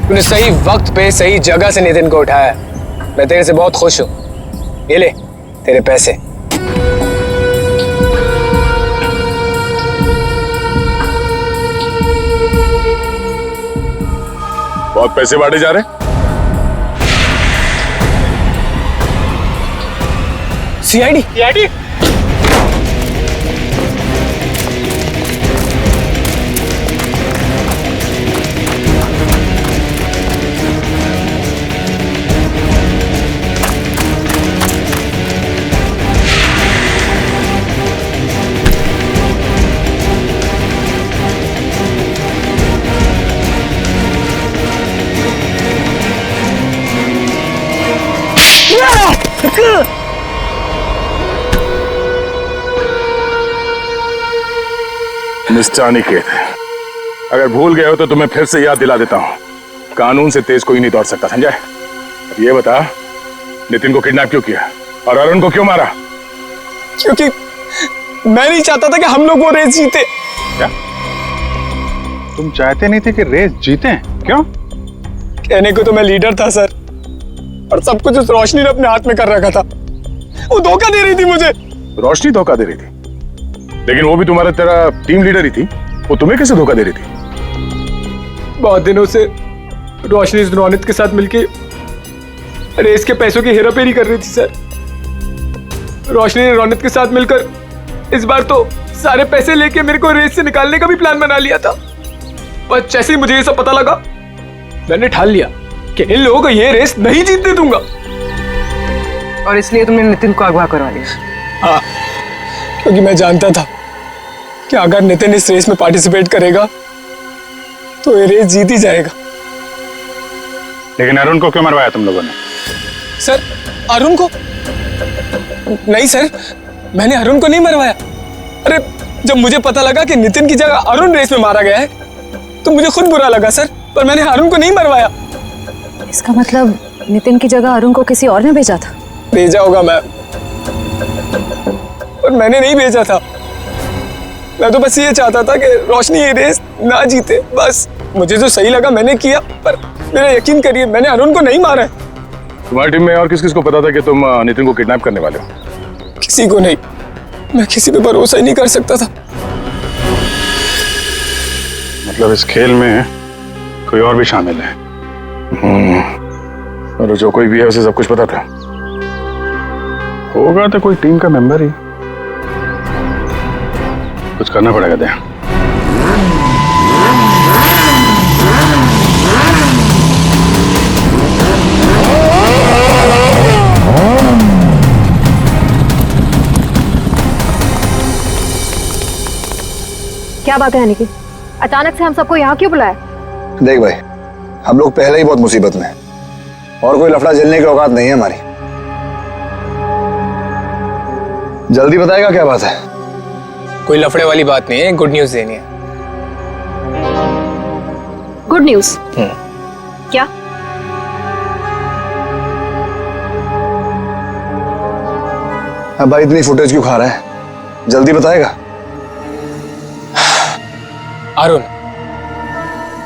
तूने सही वक्त पे सही जगह से नितिन को उठाया। मैं तेरे से बहुत खुश हूँ। ये ले तेरे पैसे। बहुत पैसे बांटे जा रहे? सीआईडी मिस्टर अनिकेत, अगर भूल गए हो तो तुम्हें फिर से याद दिला देता हूँ, कानून से तेज कोई नहीं दौड़ सकता, समझा? अब ये बता, नितिन को किडनैप क्यों किया और अरुण को क्यों मारा? क्योंकि मैं नहीं चाहता था कि हम लोग वो रेस जीते। क्या तुम चाहते नहीं थे कि रेस जीते? क्यों? कहने को तो मैं लीडर था सर, और सब कुछ उस रोशनी ने अपने हाथ में कर रखा था। वो धोखा दे रही थी मुझे। रोशनी धोखा दे रही थी? लेकिन वो भी तुम्हारा तेरा टीम लीडर ही थी, वो तुम्हें कैसे धोखा दे रही थी? बहुत दिनों से रोशनी रोनित के साथ मिलके रेस के पैसों की हेराफेरी कर रही थी सर। रोशनी ने रोनित के साथ मिलकर इस बार तो सारे पैसे लेके मेरे को रेस से निकालने का भी प्लान बना लिया था। पर जैसे ही मुझे ये सब पता लगा, मैंने ठान लिया कि इन लोगों को ये रेस नहीं जीतने दूंगा। और इसलिए तुमने नितिन को अगवा करवा लिया? हाँ, क्योंकि मैं जानता था कि अगर नितिन इस रेस में पार्टिसिपेट करेगा तो ये रेस जीत ही जाएगा। लेकिन अरुण को क्यों मरवाया तुम लोगों ने? सर, अरुण को नहीं सर, मैंने अरुण को नहीं मरवाया। अरे जब मुझे पता लगा कि नितिन की जगह अरुण रेस में मारा गया है तो मुझे खुद बुरा लगा सर, पर मैंने अरुण को नहीं मरवाया। इसका मतलब नितिन की जगह अरुण को किसी और ने भेजा था? भेजा होगा मैम, पर मैंने नहीं भेजा था। मैं तो बस ये चाहता था कि रोशनी ये रेस ना जीते, बस मुझे जो सही लगा मैंने किया। पर मेरा यकीन करिए, मैंने अरुण को नहीं मारा है। तुम्हारी टीम में और किस किस को पता था कि तुम नितिन को किडनैप करने वाले हो? किसी को नहीं, मैं किसी पे भरोसा ही नहीं कर सकता था। मतलब इस खेल में कोई और भी शामिल है? और जो कोई भी है उसे सब कुछ पता था? होगा तो कोई टीम का मेंबर ही। कुछ करना पड़ेगा दया। क्या बात है अनिकेत, अचानक से हम सबको यहाँ क्यों बुलाया? देख भाई, हम लोग पहले ही बहुत मुसीबत में हैं और कोई लफड़ा झेलने की औकात नहीं है हमारी। जल्दी बताएगा क्या बात है? कोई लफड़े वाली बात नहीं है, गुड न्यूज देनी है। Good news? क्या? अब भाई इतनी फुटेज क्यों खा रहा है? जल्दी बताएगा। अरुण,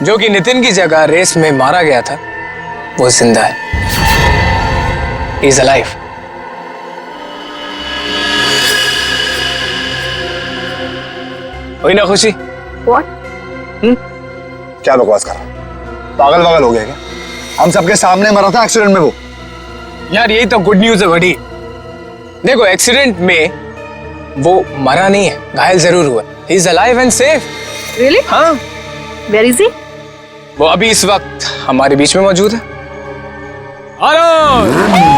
जो कि नितिन की जगह रेस में मारा गया था, वो जिंदा है। He is alive. हुई ना खुशी? What? क्या बकवास कर रहा है? पागल वागल हो गया क्या? हम सबके सामने मरा था एक्सीडेंट में वो। यार यही तो गुड न्यूज है बड़ी। देखो, एक्सीडेंट में वो मरा नहीं है, घायल जरूर हुआ। He is alive and safe. Really? हाँ। Where is he? वो अभी इस वक्त हमारे बीच में मौजूद है। अरुण!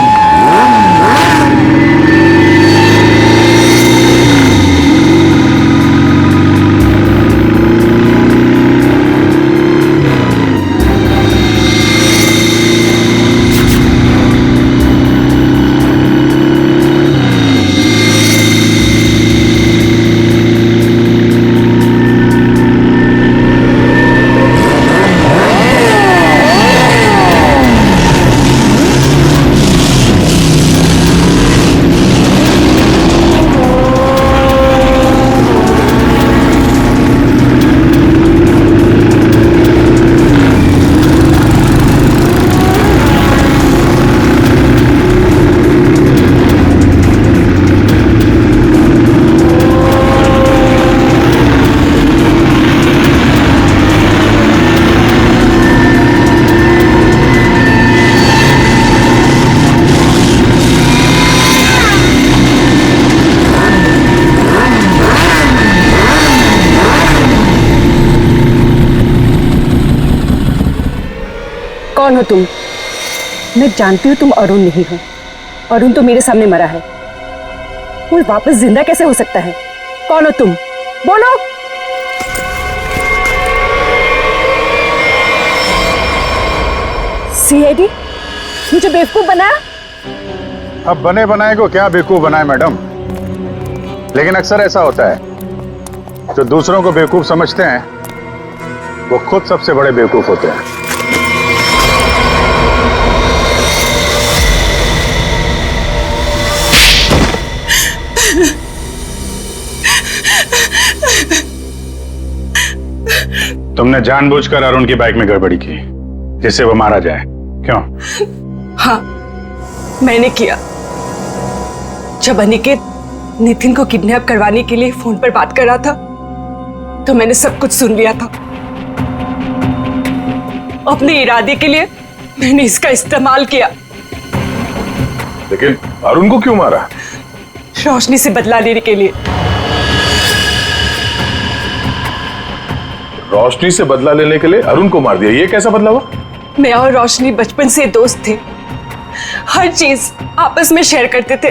कौन हो तुम? मैं जानती हूँ तुम अरुण नहीं हो। अरुण तो मेरे सामने मरा है, वो वापस जिंदा कैसे हो सकता है? कौन हो तुम? बोलो। सीआईडी मुझे बेवकूफ बनाया? अब बने बनाए को क्या बेवकूफ बनाए मैडम? लेकिन अक्सर ऐसा होता है, जो दूसरों को बेवकूफ समझते हैं वो खुद सबसे बड़े बेवकूफ होते हैं। तुमने जानबूझकर अरुण की बाइक में गड़बड़ी की जिससे वो मारा जाए, क्यों? हाँ, मैंने किया। जब अनिकेत नितिन को किडनैप करवाने के लिए फोन पर बात कर रहा था तो मैंने सब कुछ सुन लिया था। अपने इरादे के लिए मैंने इसका इस्तेमाल किया। लेकिन अरुण को क्यों मारा? रोशनी से बदला लेने के लिए। रोशनी से बदला लेने के लिए अरुण को मार दिया, ये कैसा बदला हुआ? मैं और रोशनी बचपन से दोस्त थे, हर चीज आपस में शेयर करते थे।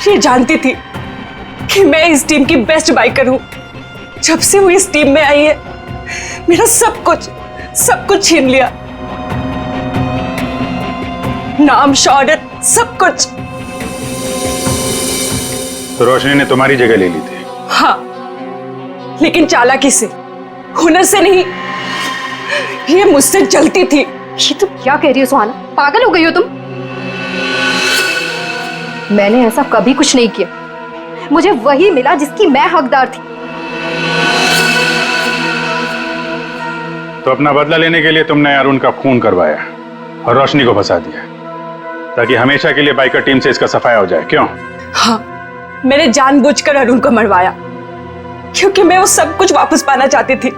ये जानती थी कि मैं इस टीम की बेस्ट बाइकर हूं। जब से वो इस टीम में आई है मेरा सब कुछ छीन लिया, नाम शौहरत सब कुछ। तो रोशनी ने तुम्हारी जगह ले ली थी? हाँ, लेकिन चालाकी से, हुनर से नहीं। ये मुझसे जलती थी। ये तुम क्या कह रही हो सुहाना? पागल हो गई हो तुम? मैंने ऐसा कभी कुछ नहीं किया। मुझे वही मिला जिसकी मैं हकदार थी। तो अपना बदला लेने के लिए तुमने अरुण का खून करवाया और रोशनी को फंसा दिया ताकि हमेशा के लिए बाइकर टीम से इसका सफाया हो जाए, क्यों? हाँ, मैंने जानबूझकर अरुण को मरवाया क्योंकि मैं वो सब कुछ वापस पाना चाहती थी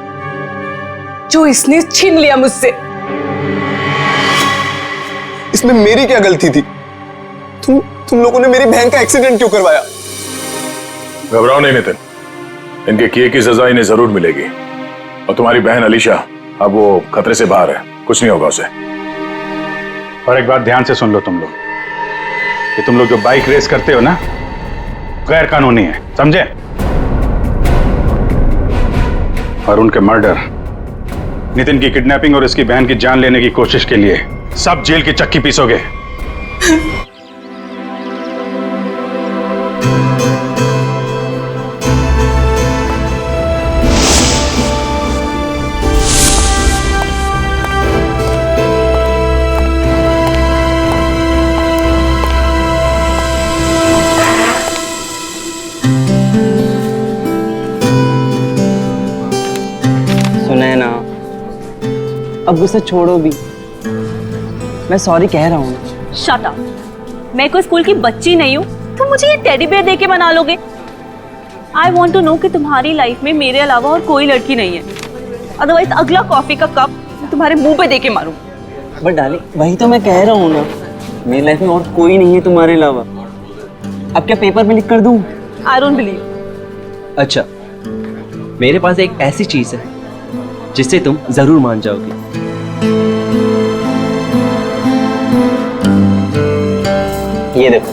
जो इसने छीन लिया मुझसे। इसमें मेरी क्या गलती थी? तुम लोगों ने मेरी बहन का एक्सीडेंट क्यों करवाया? घबराओ नहीं नितिन, इनके किए की सजा इन्हें जरूर मिलेगी। और तुम्हारी बहन अलीशा अब वो खतरे से बाहर है, कुछ नहीं होगा उसे। और एक बात ध्यान से सुन लो तुम लोग, कि तुम लोग जो बाइक रेस करते हो ना, गैर कानूनी है, समझे? और उनके मर्डर, नितिन की किडनैपिंग और इसकी बहन की जान लेने की कोशिश के लिए सब जेल की चक्की पीसोगे। सुनैना, अब गुस्सा छोड़ो भी। मैं सॉरी कह रहा हूँ। Shut up. मैं कोई स्कूल की बच्ची नहीं हूँ तो मुझे ये टेडी बेयर देके मना लोगे? आई वॉन्ट टू नो कि तुम्हारी लाइफ में मेरे अलावा और कोई लड़की नहीं है, अदरवाइज अगला कॉफी का कप मैं तुम्हारे मुंह पे देके मारूं। बट डार्लिंग, वही तो मैं कह रहा हूँ ना, मेरी लाइफ में और कोई नहीं है तुम्हारे अलावा। अब क्या पेपर में लिख कर दूं? I don't believe. अच्छा, मेरे पास एक ऐसी चीज है जिससे तुम जरूर मान जाओगी। ये देखो,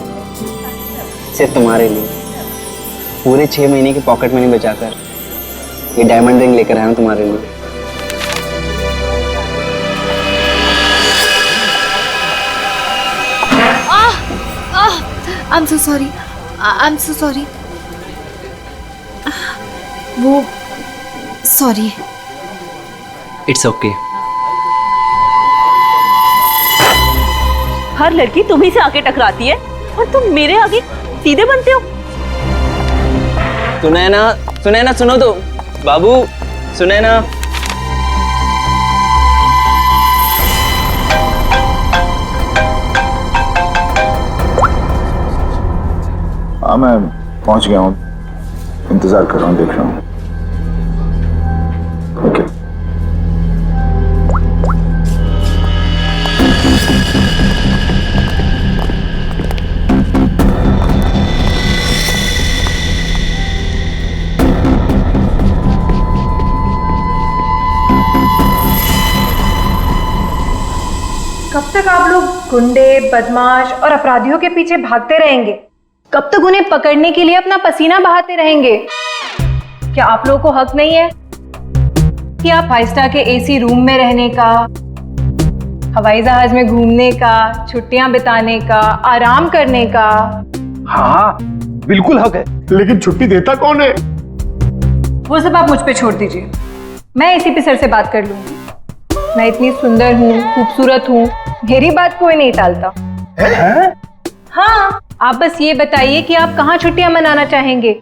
सिर्फ तुम्हारे लिए पूरे 6 महीने की पॉकेट मनी बचाकर ये डायमंड रिंग लेकर आया हूं तुम्हारे लिए। I am so sorry, I am so sorry. वो सॉरी। It's okay. हर लड़की तुम्ही से आके टकराती है और तुम मेरे आगे सीधे बनते हो। सुनैना, सुनैना सुनो तो। बाबू, सुनैना। हाँ, मैं पहुंच गया हूँ, इंतजार कर रहा हूँ, देख रहा हूँ। ओके। कब तक आप लोग गुंडे, बदमाश और अपराधियों के पीछे भागते रहेंगे? कब तक उन्हें पकड़ने के लिए अपना पसीना बहाते रहेंगे? क्या आप लोगों को हक नहीं है कि आप 5 स्टार के एसी रूम में रहने का, हवाई जहाज में घूमने का, छुट्टियां बिताने का, आराम करने का? हाँ, बिल्कुल हक है, लेकिन छुट्टी देता कौन है? वो सब आप मुझ पे छोड़ दीजिए, मैं एसीपी सर से बात कर लूंगी। मैं इतनी सुंदर हूँ, खूबसूरत हूँ, मेरी बात कोई नहीं टालता। हाँ, आप बस ये बताइए कि आप कहाँ छुट्टियां मनाना चाहेंगे?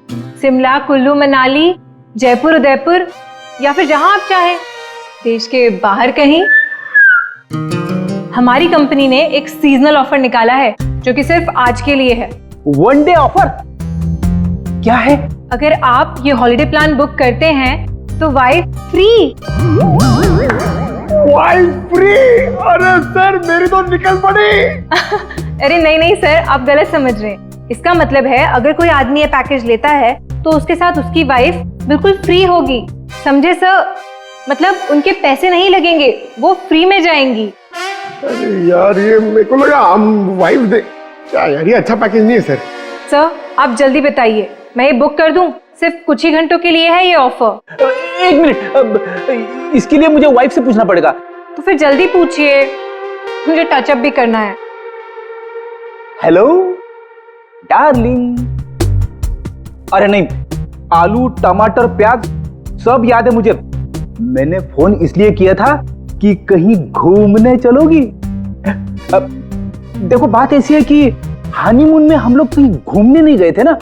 शिमला, कुल्लू, मनाली, जयपुर, उदयपुर, या फिर जहां आप चाहें, देश के बाहर कहीं। हमारी कंपनी ने एक सीजनल ऑफर निकाला है जो कि सिर्फ आज के लिए है। वन डे ऑफर क्या है? अगर आप ये हॉलिडे प्लान बुक करते हैं तो वाइफ फ्री। Wife free? अरे सर, मेरी तो निकल पड़ी। अरे नहीं नहीं सर, आप गलत समझ रहे हैं। इसका मतलब है अगर कोई आदमी ये पैकेज लेता है तो उसके साथ उसकी वाइफ बिल्कुल फ्री होगी, समझे सर? मतलब उनके पैसे नहीं लगेंगे, वो फ्री में जाएंगी। अरे यार, ये मेरे को लगा हम वाइफ दे। क्या यार, ये अच्छा पैकेज नहीं है सर। सर आप जल्दी बताइए, मैं ये बुक कर दूं? सिर्फ कुछ ही घंटों के लिए है ये ऑफर। एक मिनट, इसके लिए मुझे वाइफ से पूछना पड़ेगा। तो फिर जल्दी पूछिए, मुझे टचअप भी करना है। Hello darling. अरे नहीं, आलू टमाटर प्याज सब याद है मुझे। मैंने फोन इसलिए किया था कि कहीं घूमने चलोगी। अब देखो बात ऐसी है कि हनीमून में हम लोग कहीं घूमने नहीं गए थे ना,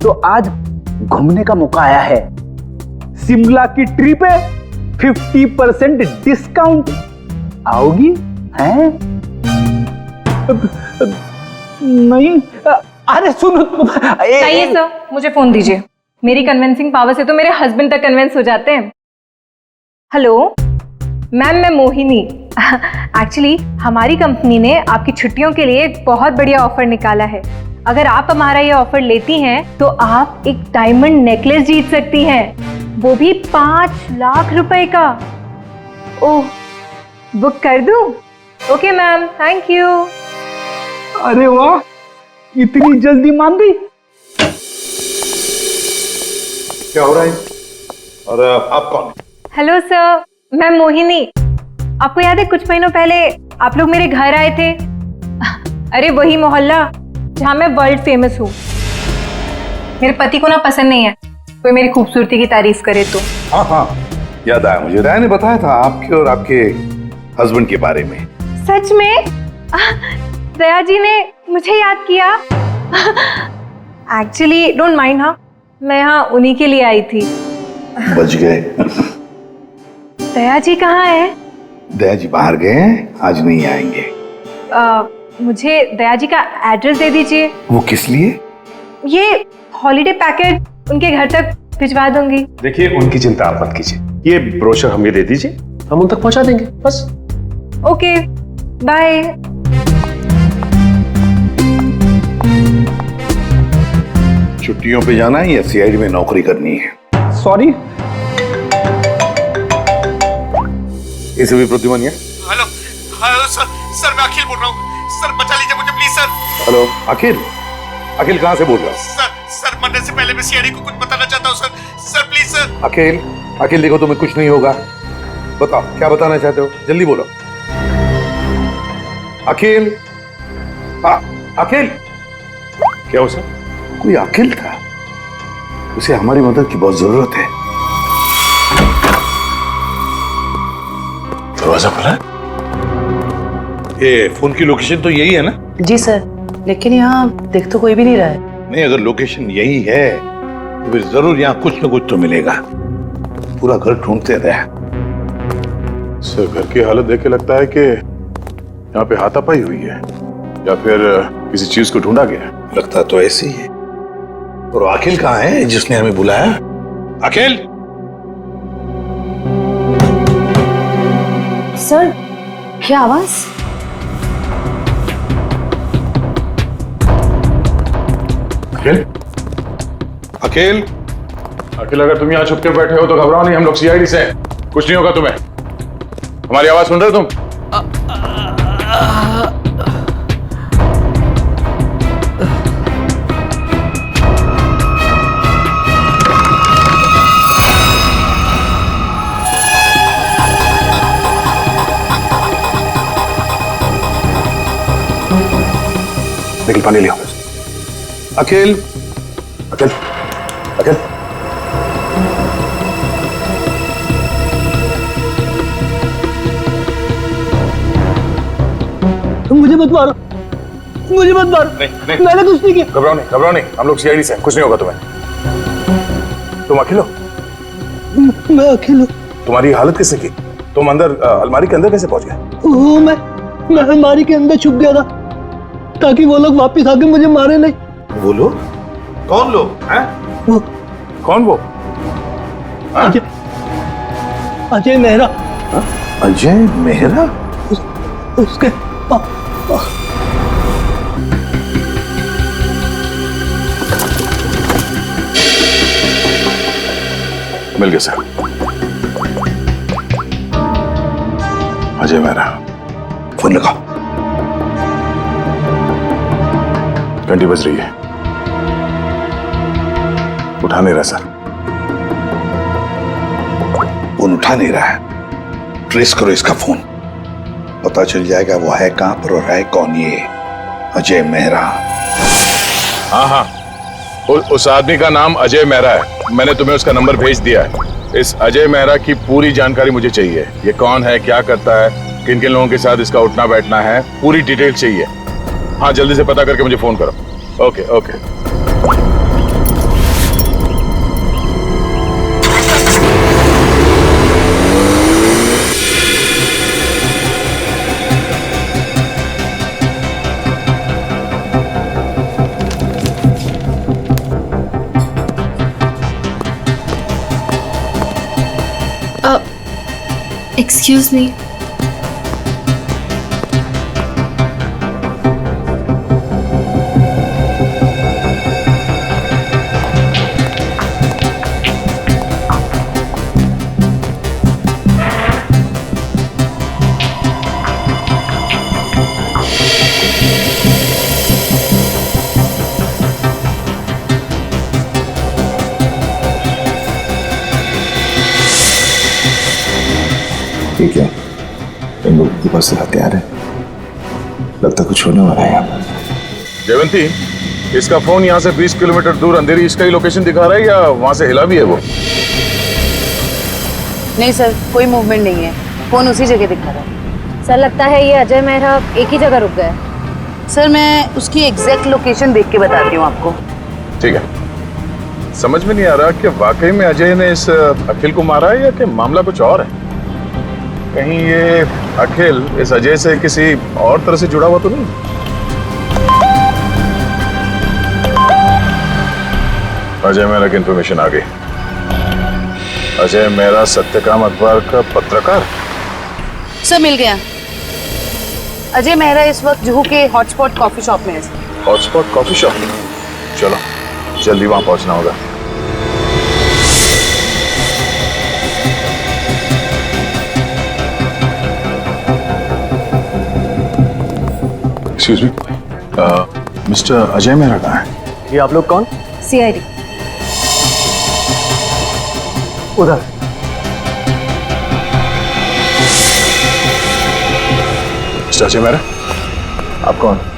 तो आज घूमने का मौका आया है। शिमला की ट्रिप है, 50% डिस्काउंट। आओगी हैं? नहीं, अरे सुनो। चाहिए सर, मुझे फोन दीजिए। मेरी कन्विंसिंग पावर से तो मेरे हस्बैंड तक कन्विंस हो जाते हैं। हेलो मैम, मैं मोहिनी। एक्चुअली हमारी कंपनी ने आपकी छुट्टियों के लिए एक बहुत बढ़िया ऑफर निकाला है। अगर आप हमारा ये ऑफर लेती हैं तो आप एक डायमंड नेकलेस जीत सकती हैं, वो भी 5 लाख रुपए का। ओह, बुक कर दूं? Okay ma'am, thank you. अरे वाह, इतनी जल्दी मान गई। क्या हो रहा है? और आप कौन? हेलो सर, मैं मोहिनी। आपको याद है कुछ महीनों पहले आप लोग मेरे घर आए थे? अरे वही मोहल्ला जहां मैं वर्ल्ड फेमस हूँ। मेरे पति को ना पसंद नहीं है कोई मेरी खूबसूरती की तारीफ करे तो। हाँ हाँ, याद आया मुझे। राय ने बताया था आपके और आपके हस्बैंड के बारे में। सच में? दया जी ने मुझे याद किया। एक्चुअली डोंट माइंड, हाँ मैं यहाँ उन्हीं के लिए आई थी। बच गए। दया जी कहाँ है? दया जी बाहर गए हैं, आज नहीं आएंगे। मुझे दया जी का एड्रेस दे दीजिए। वो किस लिए? ये हॉलीडे पैकेट उनके घर तक भिजवा दूंगी। देखिए, उनकी चिंता आप मत कीजिए, ये ब्रोशर हमें दे दीजिए, हम उन तक पहुंचा देंगे बस। Okay, bye. छुट्टियों पे जाना है या सीआईडी में नौकरी करनी है? सॉरी। इसे भी प्रतिमानिया। हेलो हेलो सर, सर मैं अखिल बोल रहा हूँ। सर बचा लीजिए मुझे प्लीज सर। हेलो अखिल, अखिल कहाँ से बोल रहा? सर मरने से पहले मैं सीआईडी को कुछ बताना चाहता हूँ सर प्लीज सर। अखिल, अखिल देखो तुम्हें कुछ नहीं होगा, बताओ क्या बताना चाहते हो, जल्दी बोलो। अखिल, अखिल। क्या हो सर? कोई अखिल था, उसे हमारी मदद की बहुत जरूरत है। दरवाजा खुला है? ये फोन की लोकेशन तो यही है ना? जी सर, लेकिन यहाँ देख तो कोई भी नहीं रहा है। नहीं, अगर लोकेशन यही है तो फिर जरूर यहाँ कुछ न कुछ तो मिलेगा। पूरा घर ढूंढते रहे। सर घर की हालत देख के लगता है कि यहाँ पे हाथापाई हुई है या फिर किसी चीज को ढूंढा गया। लगता तो ऐसे ही है। और अखिल कहाँ है जिसने हमें बुलाया? अखिल! सर, क्या आवाज? अखिल? अखिल? अखिल, अगर तुम यहाँ छुप के बैठे हो तो घबराओ नहीं, हम लोग सीआईडी से हैं, कुछ नहीं होगा तुम्हें। हमारी आवाज सुन रहे हो तुम? निकल, पानी लियो। अखिल, अखिल, अखिल। मुझे मत मारो, मुझे मत मारो। नहीं, मैंने कुछ नहीं किया। घबराओ नहीं, हम लोग सीआईडी से हैं, कुछ नहीं होगा तुम्हें। तुम अखिल हो? मैं अखिल हूँ। तुम्हारी हालत कैसे की? तुम अंदर अलमारी के अंदर कैसे पहुंच गए? वो मैं अलमारी के अंदर छुप गया था ताकि वो लोग वापस आके मुझे मारे नहीं। वो लोग? कौन लोग हैं? वो कौन? वो अजय मेहरा। अजय मेहरा? उसके मिल गया सर। अजय मेहरा, फोन लगाओ। 20 बज रही है। उठा नहीं रहा सर। फोन उठा नहीं रहा है। ट्रेस करो इसका फोन, पता चल जाएगा वो है कहां पर और है कौन ये अजय मेहरा। हाँ हाँ, उस आदमी का नाम अजय मेहरा है। मैंने तुम्हें उसका नंबर भेज दिया है। इस अजय मेहरा की पूरी जानकारी मुझे चाहिए। ये कौन है, क्या करता है, किन किन लोगों के साथ इसका उठना बैठना है, पूरी डिटेल चाहिए। हाँ, जल्दी से पता करके मुझे फोन करो। Okay okay. Excuse me. ठीक है, इन लोगों के पास हथियार है, लगता कुछ होने वाला है यहाँ पर। जयवंती, इसका फोन यहाँ से 20 किलोमीटर दूर अंधेरी इसका ही लोकेशन दिखा रहा है या वहां से हिला भी है वो? नहीं सर, कोई मूवमेंट नहीं है, फोन उसी जगह दिखा रहा है। सर लगता है ये अजय मेहरा एक ही जगह रुक गए। सर मैं उसकी एग्जैक्ट लोकेशन देख के बताती हूँ आपको। ठीक है, समझ में नहीं आ रहा कि वाकई में अजय ने इस अखिल को मारा है या कि मामला कुछ और है। कहीं ये अखिल इस अजय से किसी और तरह से जुड़ा हुआ तो नहीं? अजय मेहरा की इंफॉर्मेशन आ गई। अजय मेहरा सत्यकाम अखबार का पत्रकार। सर मिल गया। अजय मेहरा इस वक्त जुहू के हॉटस्पॉट कॉफी शॉप में है। हॉटस्पॉट कॉफी शॉप, चलो जल्दी वहां पहुंचना होगा। Excuse me, mister Ajay Mehra कहाँ है? ये आप लोग कौन? सीआईडी। उधर। मिस्टर अजय मेहरा, आप कौन?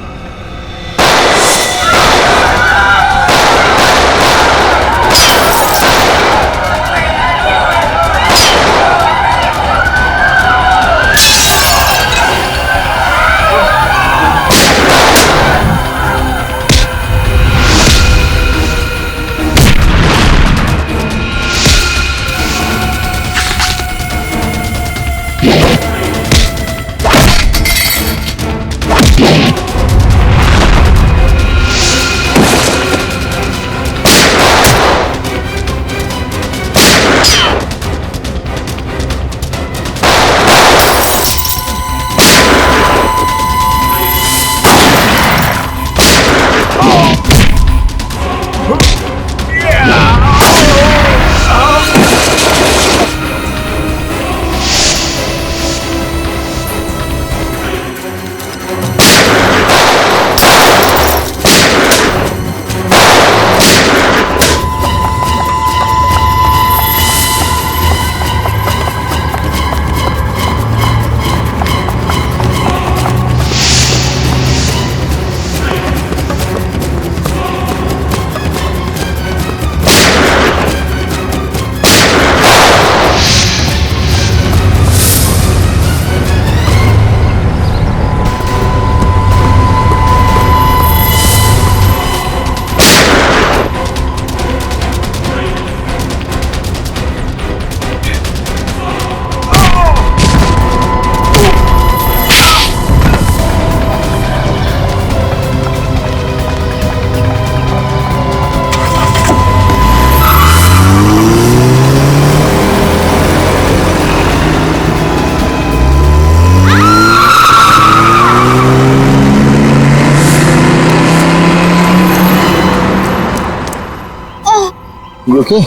You okay?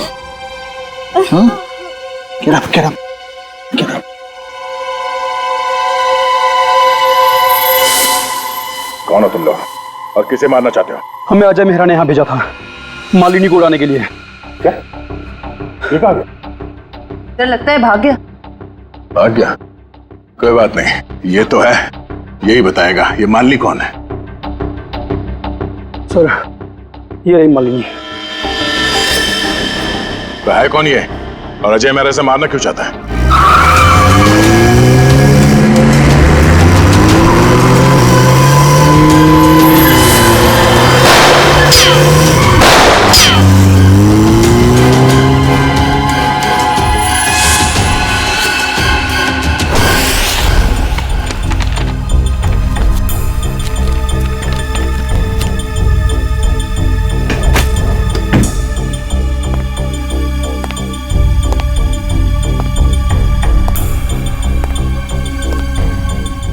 Huh? Get up, get up, get up. कौन हो तुम लोग और किसे मारना चाहते हो? हमें अजय मेहरा ने यहाँ भेजा था मालिनी को उड़ाने के लिए। क्या? ये कहाँ गया? डर लगता है भाग गया। भाग गया? कोई बात नहीं, ये तो है, यही बताएगा ये मालिनी कौन है। सर ये रही मालिनी। तो है कौन ये, और अजय मेरे से मारना क्यों चाहता है?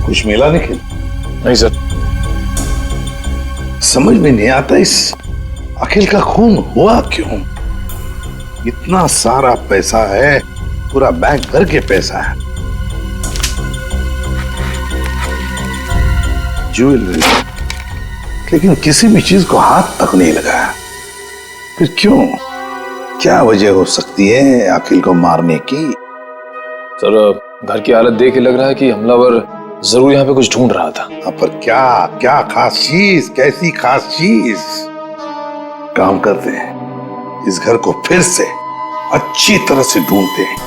कुछ मिला निखिल? नहीं सर। समझ में नहीं आता इस अखिल का खून हुआ क्यों? इतना सारा पैसा है, पूरा बैंक भर के पैसा है, ज्वेलरी, लेकिन किसी भी चीज को हाथ तक नहीं लगाया। फिर क्यों? क्या वजह हो सकती है अखिल को मारने की? सर घर की हालत देख के लग रहा है कि हमलावर जरूर यहाँ पे कुछ ढूंढ रहा था। पर क्या क्या खास चीज, कैसी खास चीज? काम करते हैं, इस घर को फिर से अच्छी तरह से ढूंढते हैं।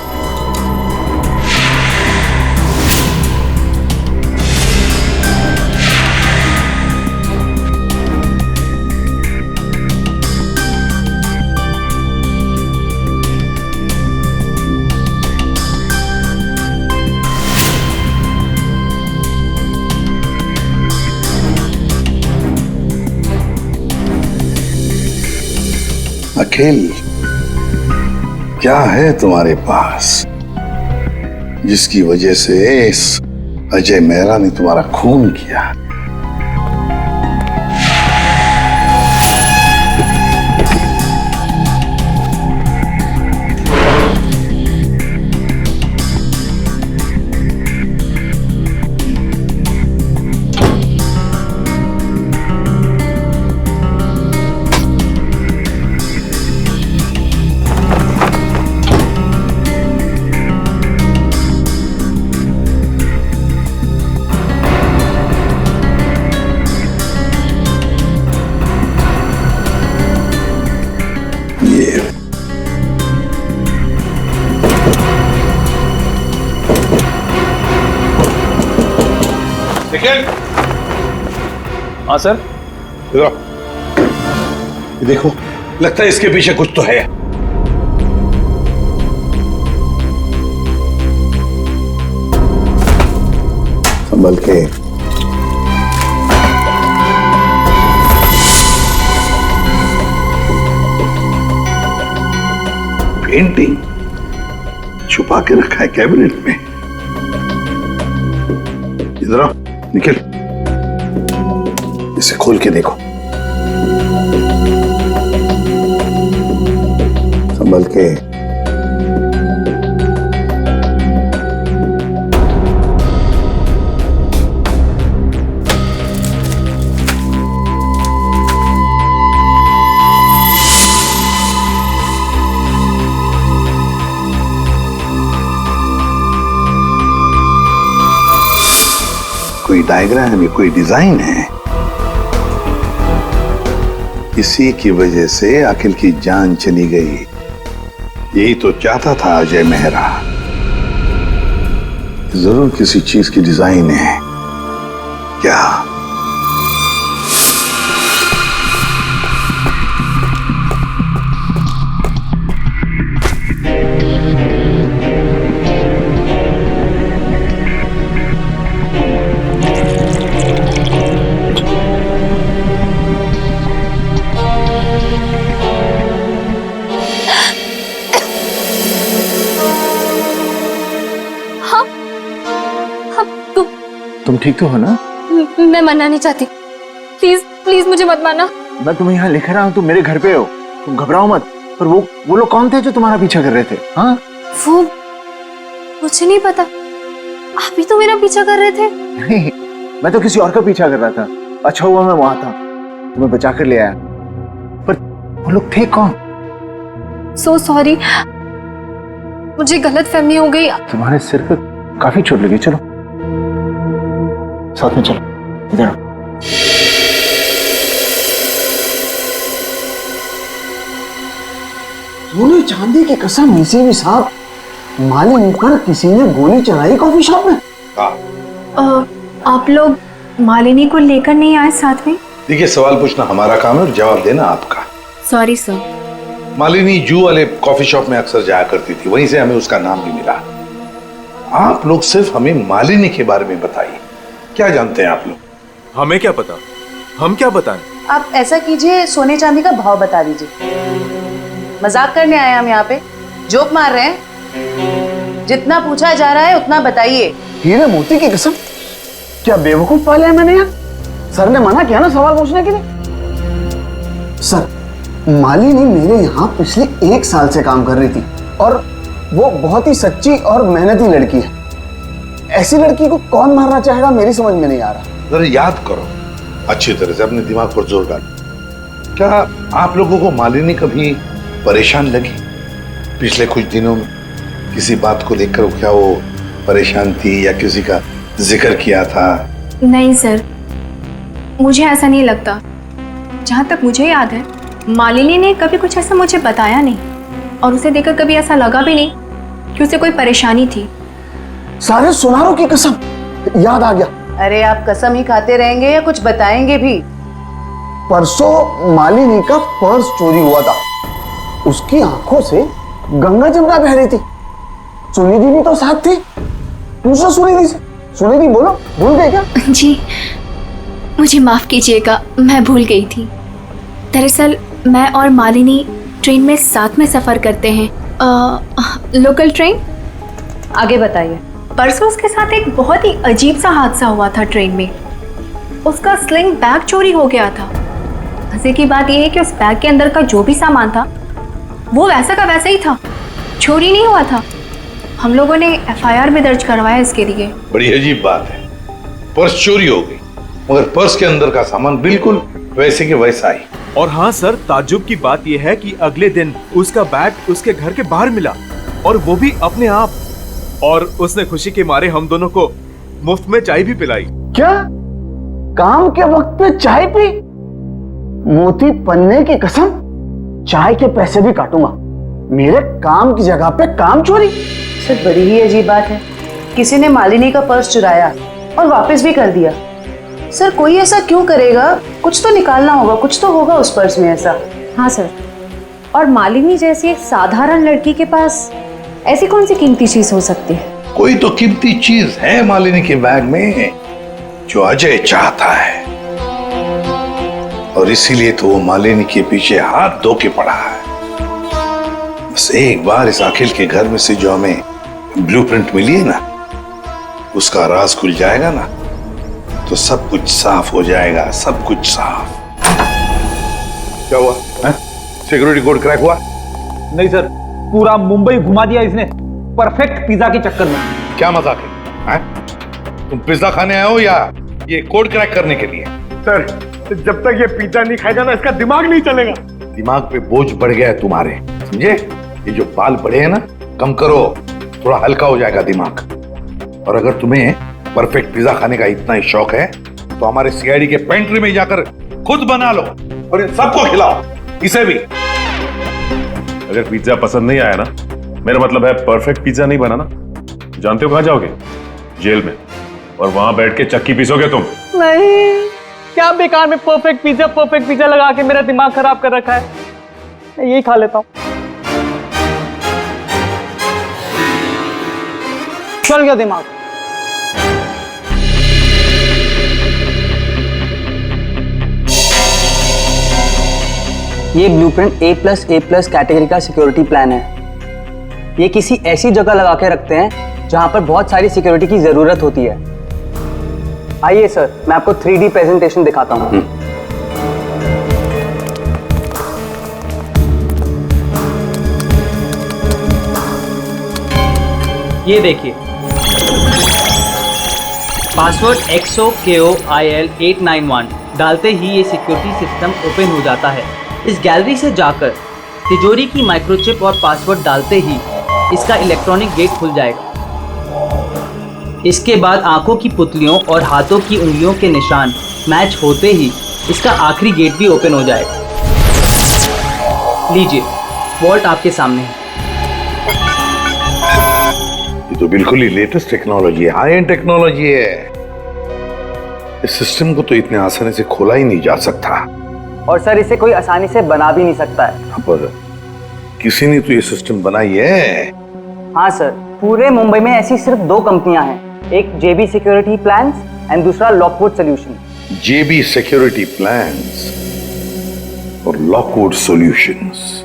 अखिल, क्या है तुम्हारे पास जिसकी वजह से इस अजय मेहरा ने तुम्हारा खून किया? हाँ सर। ये देखो, लगता है इसके पीछे कुछ तो है। संभल के। पेंटिंग छुपा के रखा है कैबिनेट में। इधर आओ निखिल, इसे खोल के देखो। संभल के। कोई डायग्राम है, कोई डिजाइन है। इसी की वजह से अखिल की जान चली गई। यही तो चाहता था अजय मेहरा। जरूर किसी चीज की डिजाइन है। क्या? तुम ठीक तो हो ना? मैं मरना नहीं चाहती, प्लीज प्लीज मुझे मत मारना। मैं तुम्हें यहाँ लिख रहा हूँ, तुम मेरे घर पे हो, तुम घबराओ मत। पर वो लोग कौन थे जो तुम्हारा पीछा कर रहे थे? हाँ, वो मुझे नहीं पता। आप ही तो मेरा पीछा कर रहे थे। नहीं, मैं तो किसी और का पीछा कर रहा था। अच्छा हुआ मैं वहां था, तुम्हें बचा कर ले आया। पर वो लोग थे कौन? सो सॉरी, मुझे गलत फहमी हो गई। तुम्हारे सिर पे काफी चोट लगी, चलो साथ में चलो, इधर आओ। सोने चांदी की कसम, इसी भी साहब मालिनी पर किसी ने गोली चलाई कॉफी शॉप में। आप लोग मालिनी को लेकर नहीं आए साथ में? देखिए, सवाल पूछना हमारा काम है और जवाब देना आपका। Sorry sir. मालिनी जू वाले कॉफी शॉप में अक्सर जाया करती थी, वहीं से हमें उसका नाम भी मिला। आप लोग सिर्फ हमें मालिनी के बारे में बताइए, क्या जानते हैं आप लोग? हमें क्या पता, हम क्या बताएं? आप ऐसा कीजिए, सोने चांदी का भाव बता दीजिए। मजाक करने आए हम यहाँ पे, जोक मार रहे हैं। जितना पूछा जा रहा है उतना बताइए। हीरे मोती की कसम, क्या बेवकूफ पाले हैं मैंने यार। सर ने मना किया ना सवाल पूछने के लिए। सर, मालिनी मेरे यहाँ पिछले 1 साल से काम कर रही थी और वो बहुत ही सच्ची और मेहनती लड़की है। ऐसी लड़की को कौन मारना चाहेगा, मेरी समझ में नहीं आ रहा। जरा याद करो अच्छी तरह से, अपने दिमाग पर जोर डालो। क्या आप लोगों को मालिनी कभी परेशान लगी पिछले कुछ दिनों में? किसी बात को लेकर क्या वो परेशान थी या किसी का जिक्र किया था? नहीं सर, मुझे ऐसा नहीं लगता। जहाँ तक मुझे याद है, मालिनी ने कभी कुछ ऐसा मुझे बताया नहीं और उसे देखकर कभी ऐसा लगा भी नहीं कि उसे कोई परेशानी थी। सारे सुनारों की कसम, याद आ गया। अरे आप कसम ही खाते रहेंगे या कुछ बताएंगे भी? परसों मालिनी का पर्स चोरी हुआ था। उसकी आंखों से गंगा जमुना बह रही थी। सुनिधि भी तो साथ थी। पूछो सुनिधि से। सुनिधि बोलो, भूल गए क्या? जी मुझे माफ कीजिएगा, मैं भूल गई थी। दरअसल मैं और मालिनी ट्रेन में साथ में सफर करते हैं, लोकल ट्रेन। आगे बताइए। परसों उसके साथ एक बहुत ही अजीब सा हादसा हुआ था ट्रेन में। उसका स्लिंग बैग चोरी हो गया था। मजे की बात यह है कि उस बैग के अंदर का जो भी सामान था वो वैसा का वैसा ही था, चोरी नहीं हुआ था। हम लोगों ने FIR भी दर्ज करवाया इसके लिए। बड़ी अजीब बात है, पर्स चोरी हो गई मगर पर्स के अंदर का सामान बिल्कुल वैसे के वैसा ही। और हाँ सर, ताज्जुब की बात यह है कि अगले दिन उसका बैग उसके घर के बाहर मिला और वो भी अपने आप। और उसने खुशी के मारे हम दोनों को मुफ्त में चाय भी पिलाई। क्या? काम के वक्त पे चाय पी? मोती पन्ने की कसम, चाय के पैसे भी काटूंगा। मेरे काम की जगह पे काम चोरी। सर, बड़ी ही अजीब बात है। किसी ने मालिनी का पर्स चुराया और वापस भी कर दिया। सर, कोई ऐसा क्यों करेगा? कुछ तो निकालना होगा, कुछ तो होगा उस पर्स में ऐसा। हाँ सर, और मालिनी जैसी एक साधारण लड़की के पास ऐसी कौन सी कीमती चीज हो सकती है? कोई तो कीमती चीज है मालिनी के बैग में जो अजय चाहता है और इसीलिए तो वो मालिनी के पीछे हाथ धो के पड़ा है। बस एक बार इस अखिल के घर में से जो हमें ब्लूप्रिंट मिली है ना, उसका राज खुल जाएगा ना, तो सब कुछ साफ हो जाएगा, सब कुछ साफ। क्या हुआ? सिक्योरिटी कोड क्रैक हुआ? नहीं सर, पूरा मुंबई घुमा दिया इसने परफेक्ट पिज्जा के चक्कर में। क्या मजाक है? तुम पिज्जा खाने आए हो या ये कोड क्रैक करने के लिए? सर, जब तक ये पिज्जा नहीं खाएगा ना, इसका दिमाग नहीं चलेगा। दिमाग पे बोझ बढ़ गया है तुम्हारे, समझे? ये जो बाल बढ़े हैं ना, कम करो, थोड़ा हल्का हो जाएगा दिमाग। और अगर तुम्हें परफेक्ट पिज्जा खाने का इतना ही शौक है तो हमारे CID के पेंट्री में जाकर खुद बना लो और इन सबको खिलाओ, इसे भी। अगर पिज्जा पसंद नहीं आया ना, मेरा मतलब है परफेक्ट पिज्जा नहीं बना ना, जानते हो कहां जाओगे? जेल में, और वहां बैठ के चक्की पीसोगे तुम। नहीं, क्या बेकार में परफेक्ट पिज्जा लगा के मेरा दिमाग खराब कर रखा है। मैं यही खा लेता हूँ। चल गया दिमाग। ये ब्लूप्रिंट A+A+ कैटेगरी का सिक्योरिटी प्लान है। ये किसी ऐसी जगह लगा के रखते हैं जहां पर बहुत सारी सिक्योरिटी की जरूरत होती है। आइए सर, मैं आपको 3D प्रेजेंटेशन दिखाता हूं। ये देखिए, पासवर्ड XOKOIL891 डालते ही ये सिक्योरिटी सिस्टम ओपन हो जाता है। इस गैलरी से जाकर तिजोरी की माइक्रोचिप और पासवर्ड डालते ही इसका इलेक्ट्रॉनिक गेट खुल जाएगा। इसके बाद आंखों की पुतलियों और हाथों की उंगलियों के निशान मैच होते ही इसका आखिरी गेट भी ओपन हो जाएगा। लीजिए, वॉल्ट आपके सामने है। ये तो बिल्कुल ही लेटेस्ट टेक्नोलॉजी है, हाई एंड टेक्नोलॉजी है। इस सिस्टम को तो इतने आसानी से खोला ही नहीं जा सकता। और सर इसे कोई आसानी से बना भी नहीं सकता है। पर किसी ने तो ये सिस्टम बनाई है। हाँ सर, पूरे मुंबई में ऐसी सिर्फ 2 कंपनियां हैं, एक जेबी सिक्योरिटी प्लान्स एंड दूसरा लॉकवुड सॉल्यूशन। जेबी सिक्योरिटी प्लान्स और लॉकवुड सॉल्यूशंस।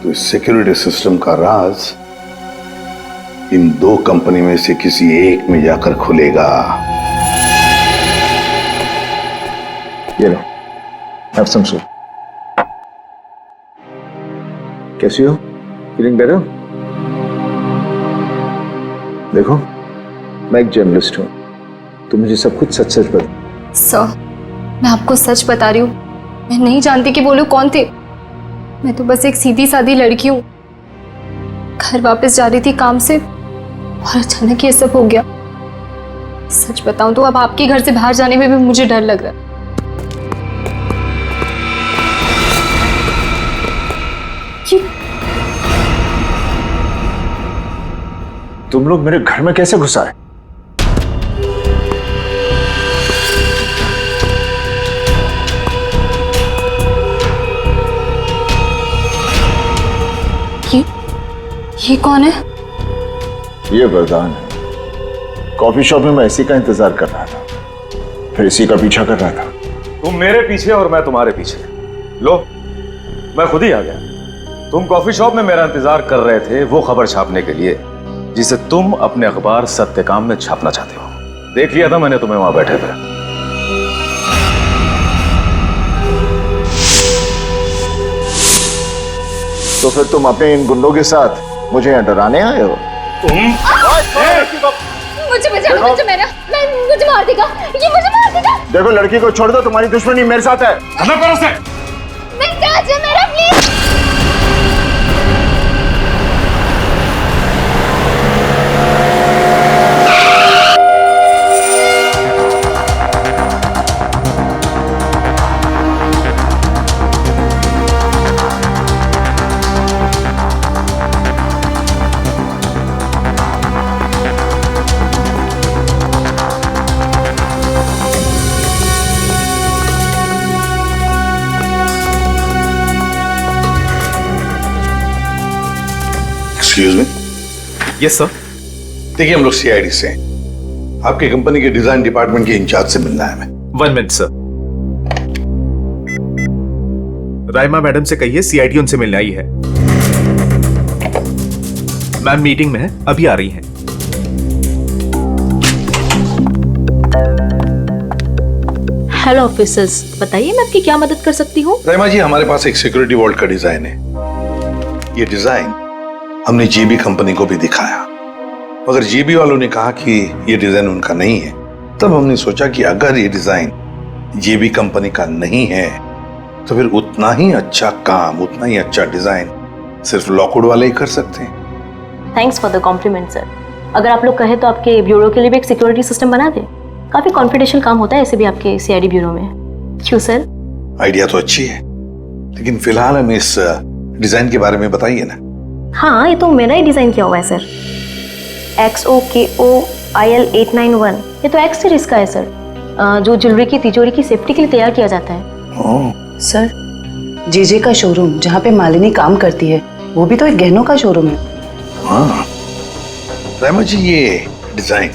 तो इस सिक्योरिटी सिस्टम का राज इन 2 कंपनी में से किसी एक में जाकर खुलेगा। ये लो, हैव सम सूप। कैसी हो? Feeling better? देखो, मैं एक जर्नलिस्ट हूं, तो मुझे सब कुछ सच सच बता। सर, मैं आपको सच बता रही हूँ, मैं नहीं जानती कि वो लोग कौन थे। मैं तो बस एक सीधी सादी लड़की हूँ, घर वापस जा रही थी काम से और अचानक ये सब हो गया। सच बताऊं तो अब आपके घर से बाहर जाने में भी मुझे डर लग रहा है। तुम लोग मेरे घर में कैसे घुस आए? ये कौन है? ये वरदान है। कॉफी शॉप में मैं इसी का इंतजार कर रहा था, फिर इसी का पीछा कर रहा था। तुम मेरे पीछे और मैं तुम्हारे पीछे। लो, मैं खुद ही आ गया। तुम कॉफी शॉप में मेरा इंतजार कर रहे थे वो खबर छापने के लिए जिसे तुम अपने अखबार सत्यकाम में छापना चाहते हो। देख लिया था मैंने तुम्हें वहां बैठे थे। तो फिर तुम अपने इन गुंडों के साथ मुझे यहाँ डराने आए हो? मुझे बचाओ, मुझे मार देगा, ये मुझे मार देगा। देखो, लड़की को छोड़ दो, तुम्हारी दुश्मनी मेरे साथ है। मेरा please. Excuse me. Yes sir. देखिए, हम लोग सीआईडी से हैं। आपकी कंपनी के डिजाइन डिपार्टमेंट के इंचार्ज से मिलना है हमें। 1 मिनट सर। राइमा मैडम से कहिए सीआईडी उनसे मिलने आई है। मैम मीटिंग में है, अभी आ रही हैं। हेलो ऑफिसर्स, बताइए मैं आपकी क्या मदद कर सकती हूँ? राइमा जी, हमारे पास एक सिक्योरिटी वॉल्ट का डिजाइन है। ये डिजाइन हमने जेबी कंपनी को भी दिखाया, मगर जेबी वालों ने कहा कि ये डिजाइन उनका नहीं है। तब हमने सोचा कि अगर ये डिजाइन जेबी कंपनी का नहीं है तो फिर उतना ही अच्छा काम, उतना ही अच्छा डिजाइन सिर्फ लॉकवुड वाले ही कर सकते हैं। Thanks for the compliment sir. अगर आप लोग कहें तो आपके ब्यूरो के लिए भी एक सिक्योरिटी सिस्टम बना दें। काफी कॉन्फिडेंशियल काम होता है ऐसे भी आपके सीआईडी ब्यूरो में। क्यों सर? आइडिया तो अच्छी है, लेकिन फिलहाल हमें इस डिजाइन के बारे में बताइए ना। हाँ, ये तो मैंने ही डिजाइन किया हुआ है सर। XOKOIL891, ये तो एक्स सीरीज का है सर, जो ज्वेलरी की तिजोरी की सेफ्टी के लिए तैयार किया जाता है। सर, जेजे का शोरूम जहाँ पे मालिनी काम करती है, वो भी तो एक गहनों का शोरूम है। हाँ राइमा जी, ये डिजाइन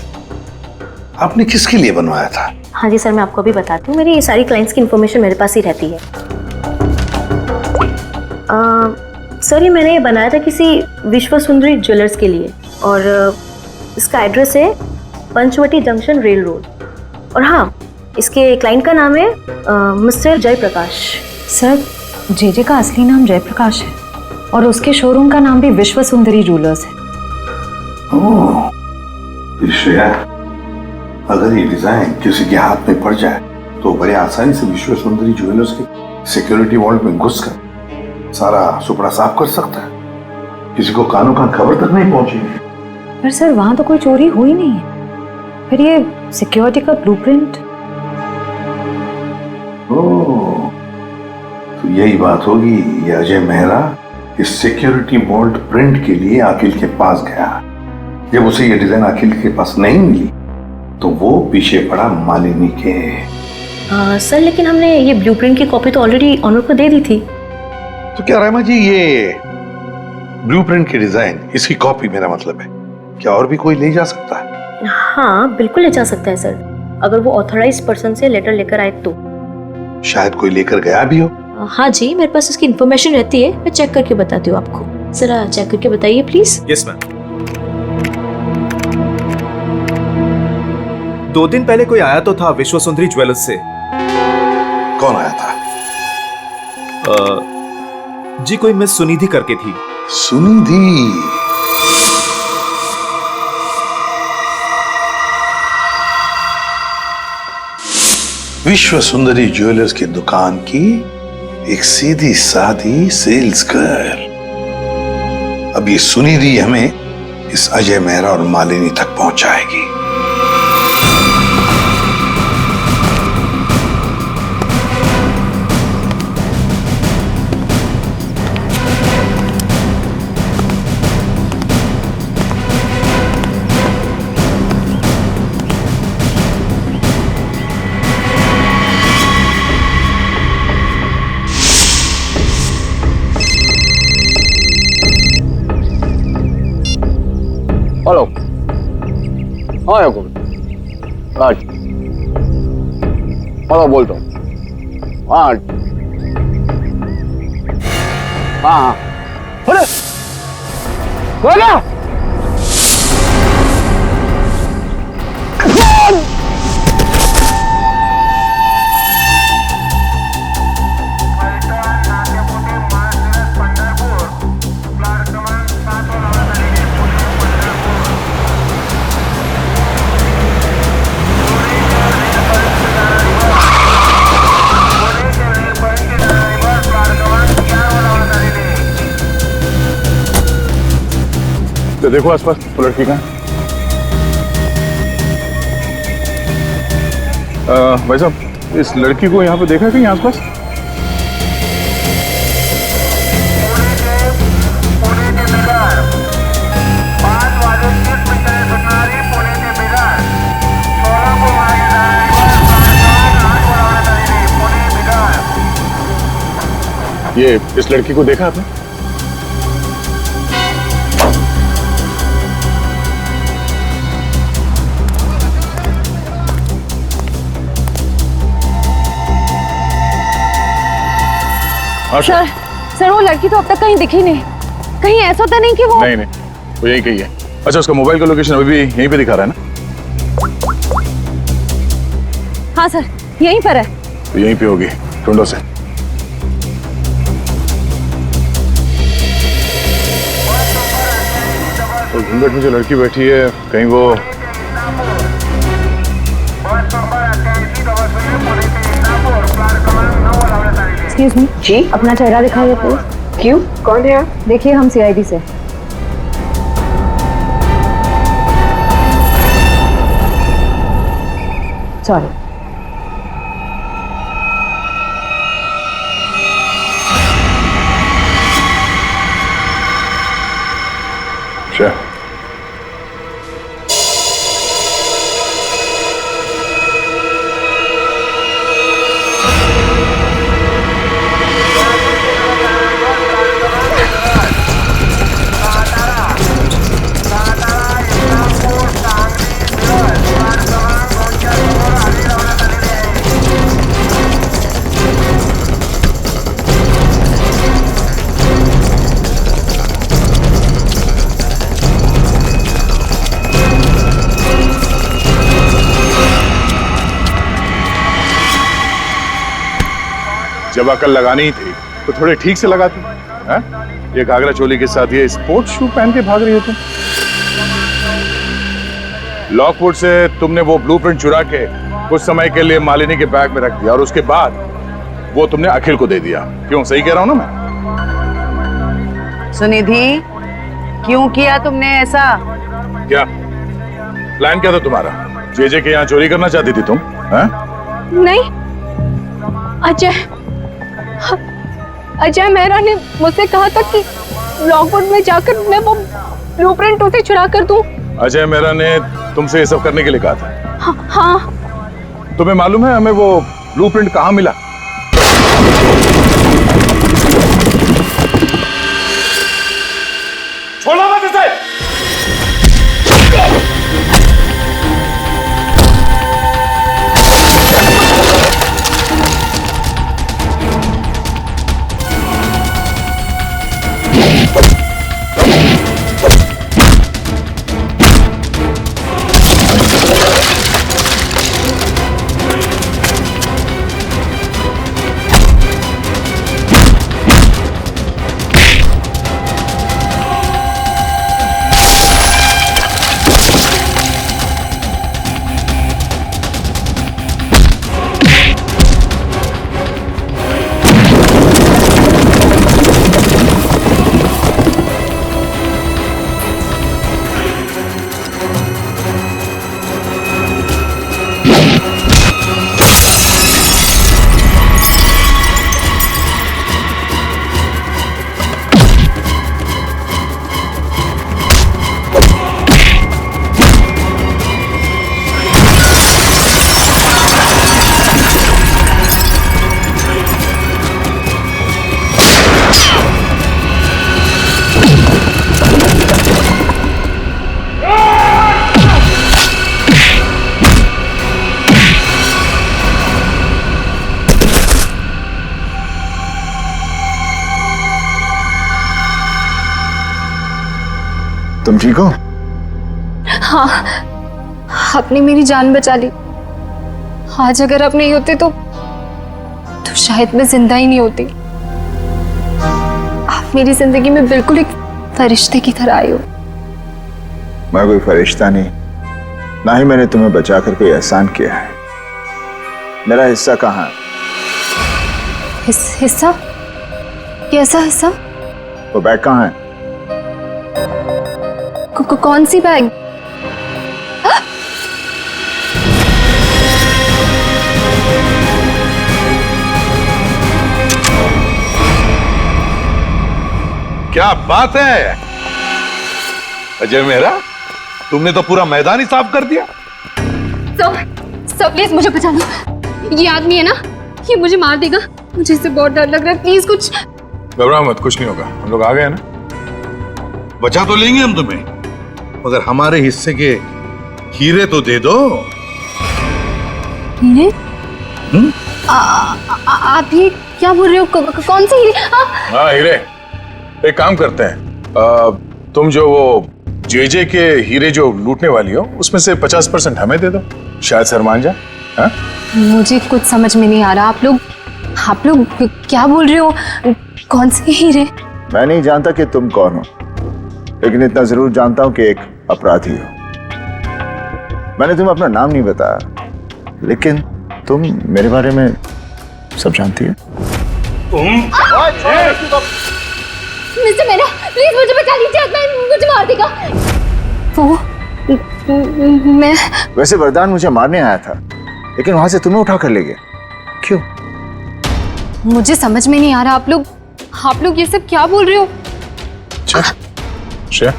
आपने किसके लिए बनवाया था? हाँ जी सर, मैं आपको अभी बताती हूँ। मेरी ये सारी क्लाइंट्स की इन्फॉर्मेशन मेरे पास ही रहती है। सर, ये मैंने बनाया था किसी विश्व सुंदरी ज्वेलर्स के लिए, और इसका एड्रेस है पंचवटी जंक्शन रेल रोड। और हाँ, इसके क्लाइंट का नाम है मिस्टर जयप्रकाश। सर, जेजे का असली नाम जयप्रकाश है और उसके शोरूम का नाम भी विश्व सुंदरी ज्वेलर्स है। ओह, श्रेया, अगर ये डिजाइन किसी के हाथ में पड़ जाए तो बड़े आसानी से विश्व सुंदरी ज्वेलर्स के सिक्योरिटी वॉल्ट में घुसकर सारा सुपड़ा साफ कर सकता है, किसी को कानों कान खबर तक नहीं पहुंचेगी। पर सर वहां तो कोई चोरी हुई नहीं है, फिर ये सिक्योरिटी का ब्लूप्रिंट। ओह, तो यही बात होगी। ये अजय मेहरा इस सिक्योरिटी मोल्ड प्रिंट के लिए अखिल के पास गया। जब उसे ये डिजाइन अखिल के पास नहीं मिली तो वो पीछे पड़ा मालिनी के। सर लेकिन हमने ये ब्लूप्रिंट की कॉपी तो ऑलरेडी ऑनर को दे दी थी। तो क्या रहमा जी, ये ब्लूप्रिंट की डिजाइन, इसकी कॉपी मेरा मतलब है, क्या और भी कोई ले जा सकता है? हाँ बिल्कुल ले जा सकता है सर, अगर वो ऑथराइज्ड पर्सन से लेटर लेकर आए तो। शायद कोई लेकर गया भी हो। हाँ जी, मेरे पास उसकी इन्फॉर्मेशन रहती है, मैं चेक करके बताती हूँ आपको। जरा चेक करके बताइए प्लीज। Yes ma'am. 2 दिन पहले कोई आया तो था विश्व सुंदरी ज्वेलर्स से। कौन आया था? जी कोई मिस सुनिधि करके थी। सुनिधि? विश्व सुंदरी ज्वेलर्स की दुकान की एक सीधी सादी सेल्स गर्ल। अब ये सुनिधि हमें इस अजय मेहरा और मालिनी तक पहुंचाएगी। हेलो, हाँ याकूब, आज हेलो बोलता हूँ। आज हाँ अरे बोला तो देखो आसपास वो लड़की कहाँ? भाई साहब, इस लड़की को यहाँ पे देखा कहीं आसपास? ये इस लड़की को देखा आपने? सर वो लड़की तो अब तक कहीं दिखी नहीं। कहीं ऐसा तो नहीं कि वो नहीं वो यही कही है। अच्छा, उसका मोबाइल का लोकेशन अभी भी यहीं पे दिखा रहा है ना? हाँ सर, यहीं पर है। तो यहीं पे होगी, ढूंढो से। तो घूंघट में जो लड़की बैठी है, कहीं वो एक्सक्यूज मी जी, अपना चेहरा दिखाइए प्लीज। क्यों, कौन है आप? देखिए हम सीआईडी से। सॉरी। Sure. जब अकल लगानी ही थी तो थोड़े ठीक से लगाती हैं? ये घाघरा चोली के साथ ये स्पोर्ट्स शू पहन के भाग रही हो तुम। लॉकवुड से तुमने वो ब्लूप्रिंट चुरा के कुछ समय के लिए मालिनी के बैग में रख दिया और उसके बाद वो तुमने अखिल को दे दिया। क्यों, सही कह रहा हूं ना मैं? सुनिधि, क्यों किया तुमने ऐसा? क्या प्लान क्या था तुम्हारा? जेजे के यहाँ चोरी करना चाहती थी तुम? हैं? नहीं, अजय मेहरा ने मुझसे कहा था कि लॉकवुड में जाकर मैं वो ब्लूप्रिंट उसे चुरा कर दूं। अजय मेहरा ने तुमसे ये सब करने के लिए कहा था? हाँ। तुम्हें मालूम है हमें वो ब्लूप्रिंट कहाँ मिला? छोड़ो मत इसे! तुम ठीक हो? हाँ, आपने मेरी जान बचा ली। आज अगर आप नहीं होते तो शायद मैं जिंदा ही नहीं होती। आप मेरी जिंदगी में बिल्कुल एक फरिश्ते की तरह आए हो। मैं कोई फरिश्ता नहीं, ना ही मैंने तुम्हें बचाकर कोई एहसान किया है। मेरा हिस्सा कहाँ है? हिस्सा? कैसा हिस्सा? वो बैग कहाँ है? कौन सी बैग? क्या बात है अजय मेहरा, तुमने तो पूरा मैदान ही साफ कर दिया। सब प्लीज मुझे बचा लो। ये आदमी है ना, ये मुझे मार देगा। मुझे इससे बहुत डर लग रहा है। प्लीज कुछ। घबराओ मत, कुछ नहीं होगा। हम लोग आ गए ना। बचा तो लेंगे हम तुम्हें, मगर हमारे हिस्से के हीरे तो दे दो। हीरे? आप ये क्या बोल रहे हो? कौन से हीरे? हाँ हीरे। एक काम करते हैं, तुम जो वो जेजे के हीरे जो लूटने वाली हो उसमें से 50% हमें दे दो, शायद सर मान जाए। हाँ? मुझे कुछ समझ में नहीं आ रहा। आप लोग क्या बोल रहे हो? कौन से हीरे? मैं नहीं जानता कि तुम कौन हो, लेकिन इतना जरूर जानता हूं कि एक अपराधी हो। मैंने तुम्हें अपना नाम नहीं बताया, लेकिन तुम मेरे बारे में सब जानती हो। मिस्टर मेरा, प्लीज मुझे बचा लीजिए। मुझे मार देगा वो। मैं वैसे वरदान मुझे मारने आया था, लेकिन वहां से तुम्हें उठा कर ले गया। क्यों? मुझे समझ में नहीं आ रहा। आप लोग ये सब क्या बोल रहे हो? अच्छा,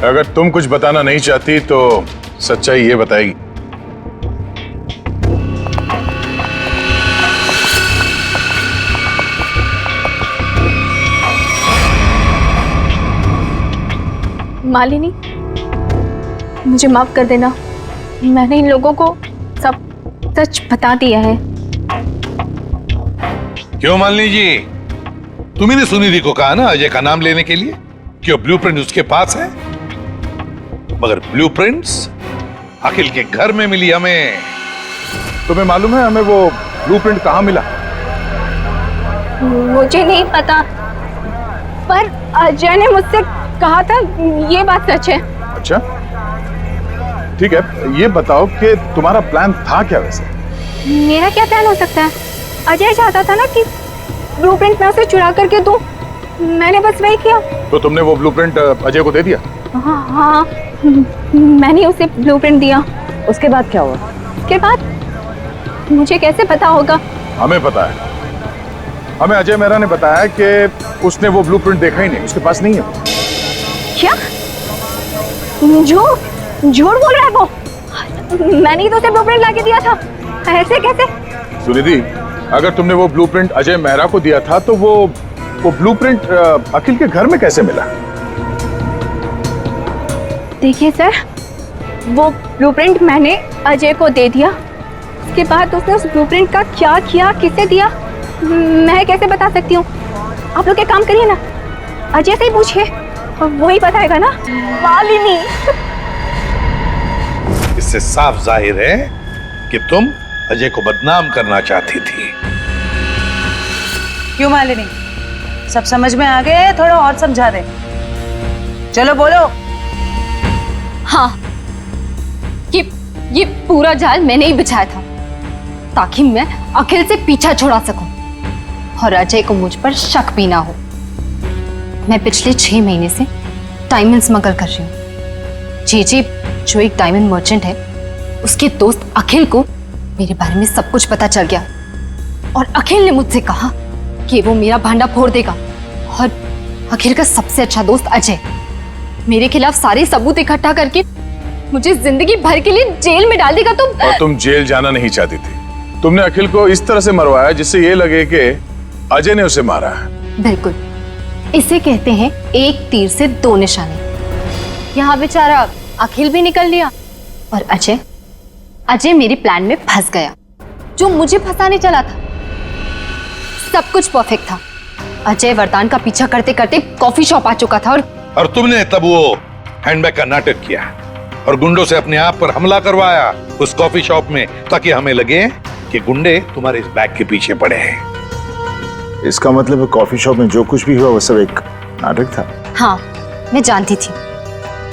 अगर तुम कुछ बताना नहीं चाहती तो सच्चाई ये बताएगी। मालिनी, मुझे माफ कर देना। मैंने इन लोगों को सब सच बता दिया है। क्यों मालिनी जी, तुम्ही ने सुनिधि को कहा ना अजय का नाम लेने के लिए कि ब्लूप्रिंट उसके पास है, मगर ब्लूप्रिंट्स अखिल के घर में मिली हमें। तुम्हें मालूम है हमें वो ब्लूप्रिंट कहाँ मिला? मुझे नहीं पता, पर अजय ने मुझसे कहा था। ये बात सच है। अच्छा ठीक है, ये बताओ कि तुम्हारा प्लान था क्या वैसे? मेरा क्या प्लान हो सकता है? अजय चाहता था ना कि ब्लूप्रिंट मैं उसे चुरा करके दूं, मैंने बस वही किया। तो तुमने वो ब्लूप्रिंट अजय को दे दिया? हाँ, मैंने उसे ब्लूप्रिंट दिया। उसके बाद क्या हुआ? उसके बाद मुझे कैसे पता होगा? हमें पता है। हमें अजय मेहरा ने बताया कि उसने वो ब्लूप्रिंट देखा ही नहीं, उसके पास नहीं है। क्या? झूठ बोल रहा है वो। मैंने ही तो उसे ब्लूप्रिंट लाके दिया था। ऐसे कैसे? सुनिधि, अगर तुमने वो ब्लूप्रिंट अजय मेहरा को दिया था तो वो ब्लूप्रिंट अखिल के घर में कैसे मिला? देखिए सर, वो ब्लूप्रिंट मैंने अजय को दे दिया। उसके बाद उसने उस ब्लूप्रिंट का क्या किया, किसे दिया, मैं कैसे बता सकती हूँ? आप लोग एक काम करिए ना, अजय से ही पूछिए, वही बताएगा ना। मालिनी, इससे साफ जाहिर है कि तुम अजय को बदनाम करना चाहती थी। क्यों मालिनी, सब समझ में आ गए? थोड़ा और समझा दे। चलो बोलो। हाँ, ये पूरा जाल मैंने ही बिछाया था ताकि मैं अखिल से पीछा छुड़ा सकूं और अजय को मुझ पर शक भी ना हो। मैं पिछले 6 महीने से डायमंड स्मगल कर रही हूँ। जी जो एक डायमंड मर्चेंट है, उसके दोस्त अखिल को मेरे बारे में सब कुछ पता चल गया और अखिल ने मुझसे कहा कि वो मेरा भांडा फोड़ देगा और अखिल का सबसे अच्छा दोस्त अजय मेरे खिलाफ सारे सबूत इकट्ठा करके मुझे जिंदगी भर के लिए जेल में डाल देगा। और तुम जेल जाना नहीं चाहती थी। तुमने अखिल को इस तरह से मरवाया जिससे ये लगे कि अजय ने उसे मारा है। बिल्कुल, इसे कहते हैं एक तीर से 2 निशाने। यहाँ बेचारा अखिल भी निकल लिया और अजय मेरे प्लान में फंस गया, जो मुझे फंसाने चला था। सब कुछ परफेक्ट था। अजय वरदान का पीछा करते करते कॉफी शॉप आ चुका था और तुमने तब वो हैंडबैग का नाटक किया और गुंडों से अपने आप पर हमला करवाया उस कॉफी शॉप में, ताकि हमें लगे कि गुंडे तुम्हारे इस बैग के पीछे पड़े हैं। इसका मतलब कॉफी शॉप में जो कुछ भी हुआ वो सब एक नाटक था। हाँ, मैं जानती थी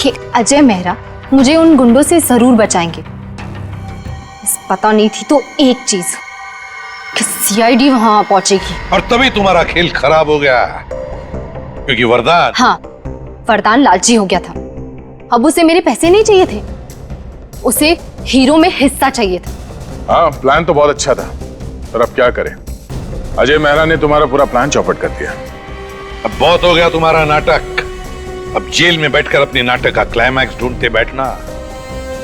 कि अजय मेहरा मुझे उन गुंडों से जरूर बचाएंगे। बस पता नहीं थी तो एक चीज कि सीआईडी वहां पहुंचेगी। और तभी तुम्हारा खेल खराब हो गया, क्योंकि वरदान। हाँ, वरदान लालची हो गया था। अब उसे मेरे पैसे नहीं चाहिए थे, उसे हीरो में हिस्सा चाहिए था। हाँ, प्लान तो बहुत अच्छा था, पर अब क्या करें? अजय मेहरा ने तुम्हारा पूरा प्लान चौपट कर दिया। अब बहुत हो गया तुम्हारा नाटक। अब जेल में बैठकर अपने नाटक का क्लाइमैक्स ढूंढते बैठना,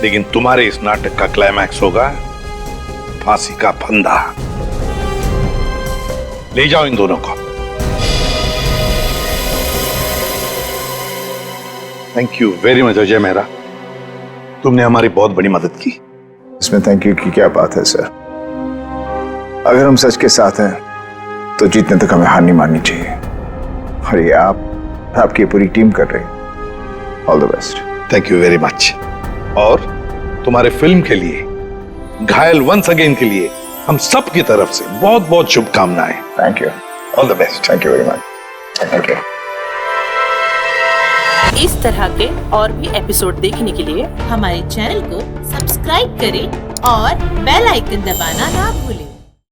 लेकिन तुम्हारे इस नाटक का क्लाइमैक्स होगा फांसी का फंदा। ले जाओ इन दोनों को। Thank you very much Ajay Mehra, तुमने हमारी बहुत बड़ी मदद की। इसमें थैंक यू की क्या बात है सर? अगर हम सच के साथ हैं तो जीतने तक हमें हार नहीं माननी चाहिए, और ये आपकी पूरी टीम कर रही है। All the best. Thank you very much. और तुम्हारे फिल्म के लिए, घायल वंस अगेन के लिए हम सब की तरफ से बहुत बहुत शुभकामनाएं। Thank you. All the best. Thank you very much. Thank you. इस तरह के और भी एपिसोड देखने के लिए हमारे चैनल को सब्सक्राइब करें और बेल आइकन दबाना ना भूलें।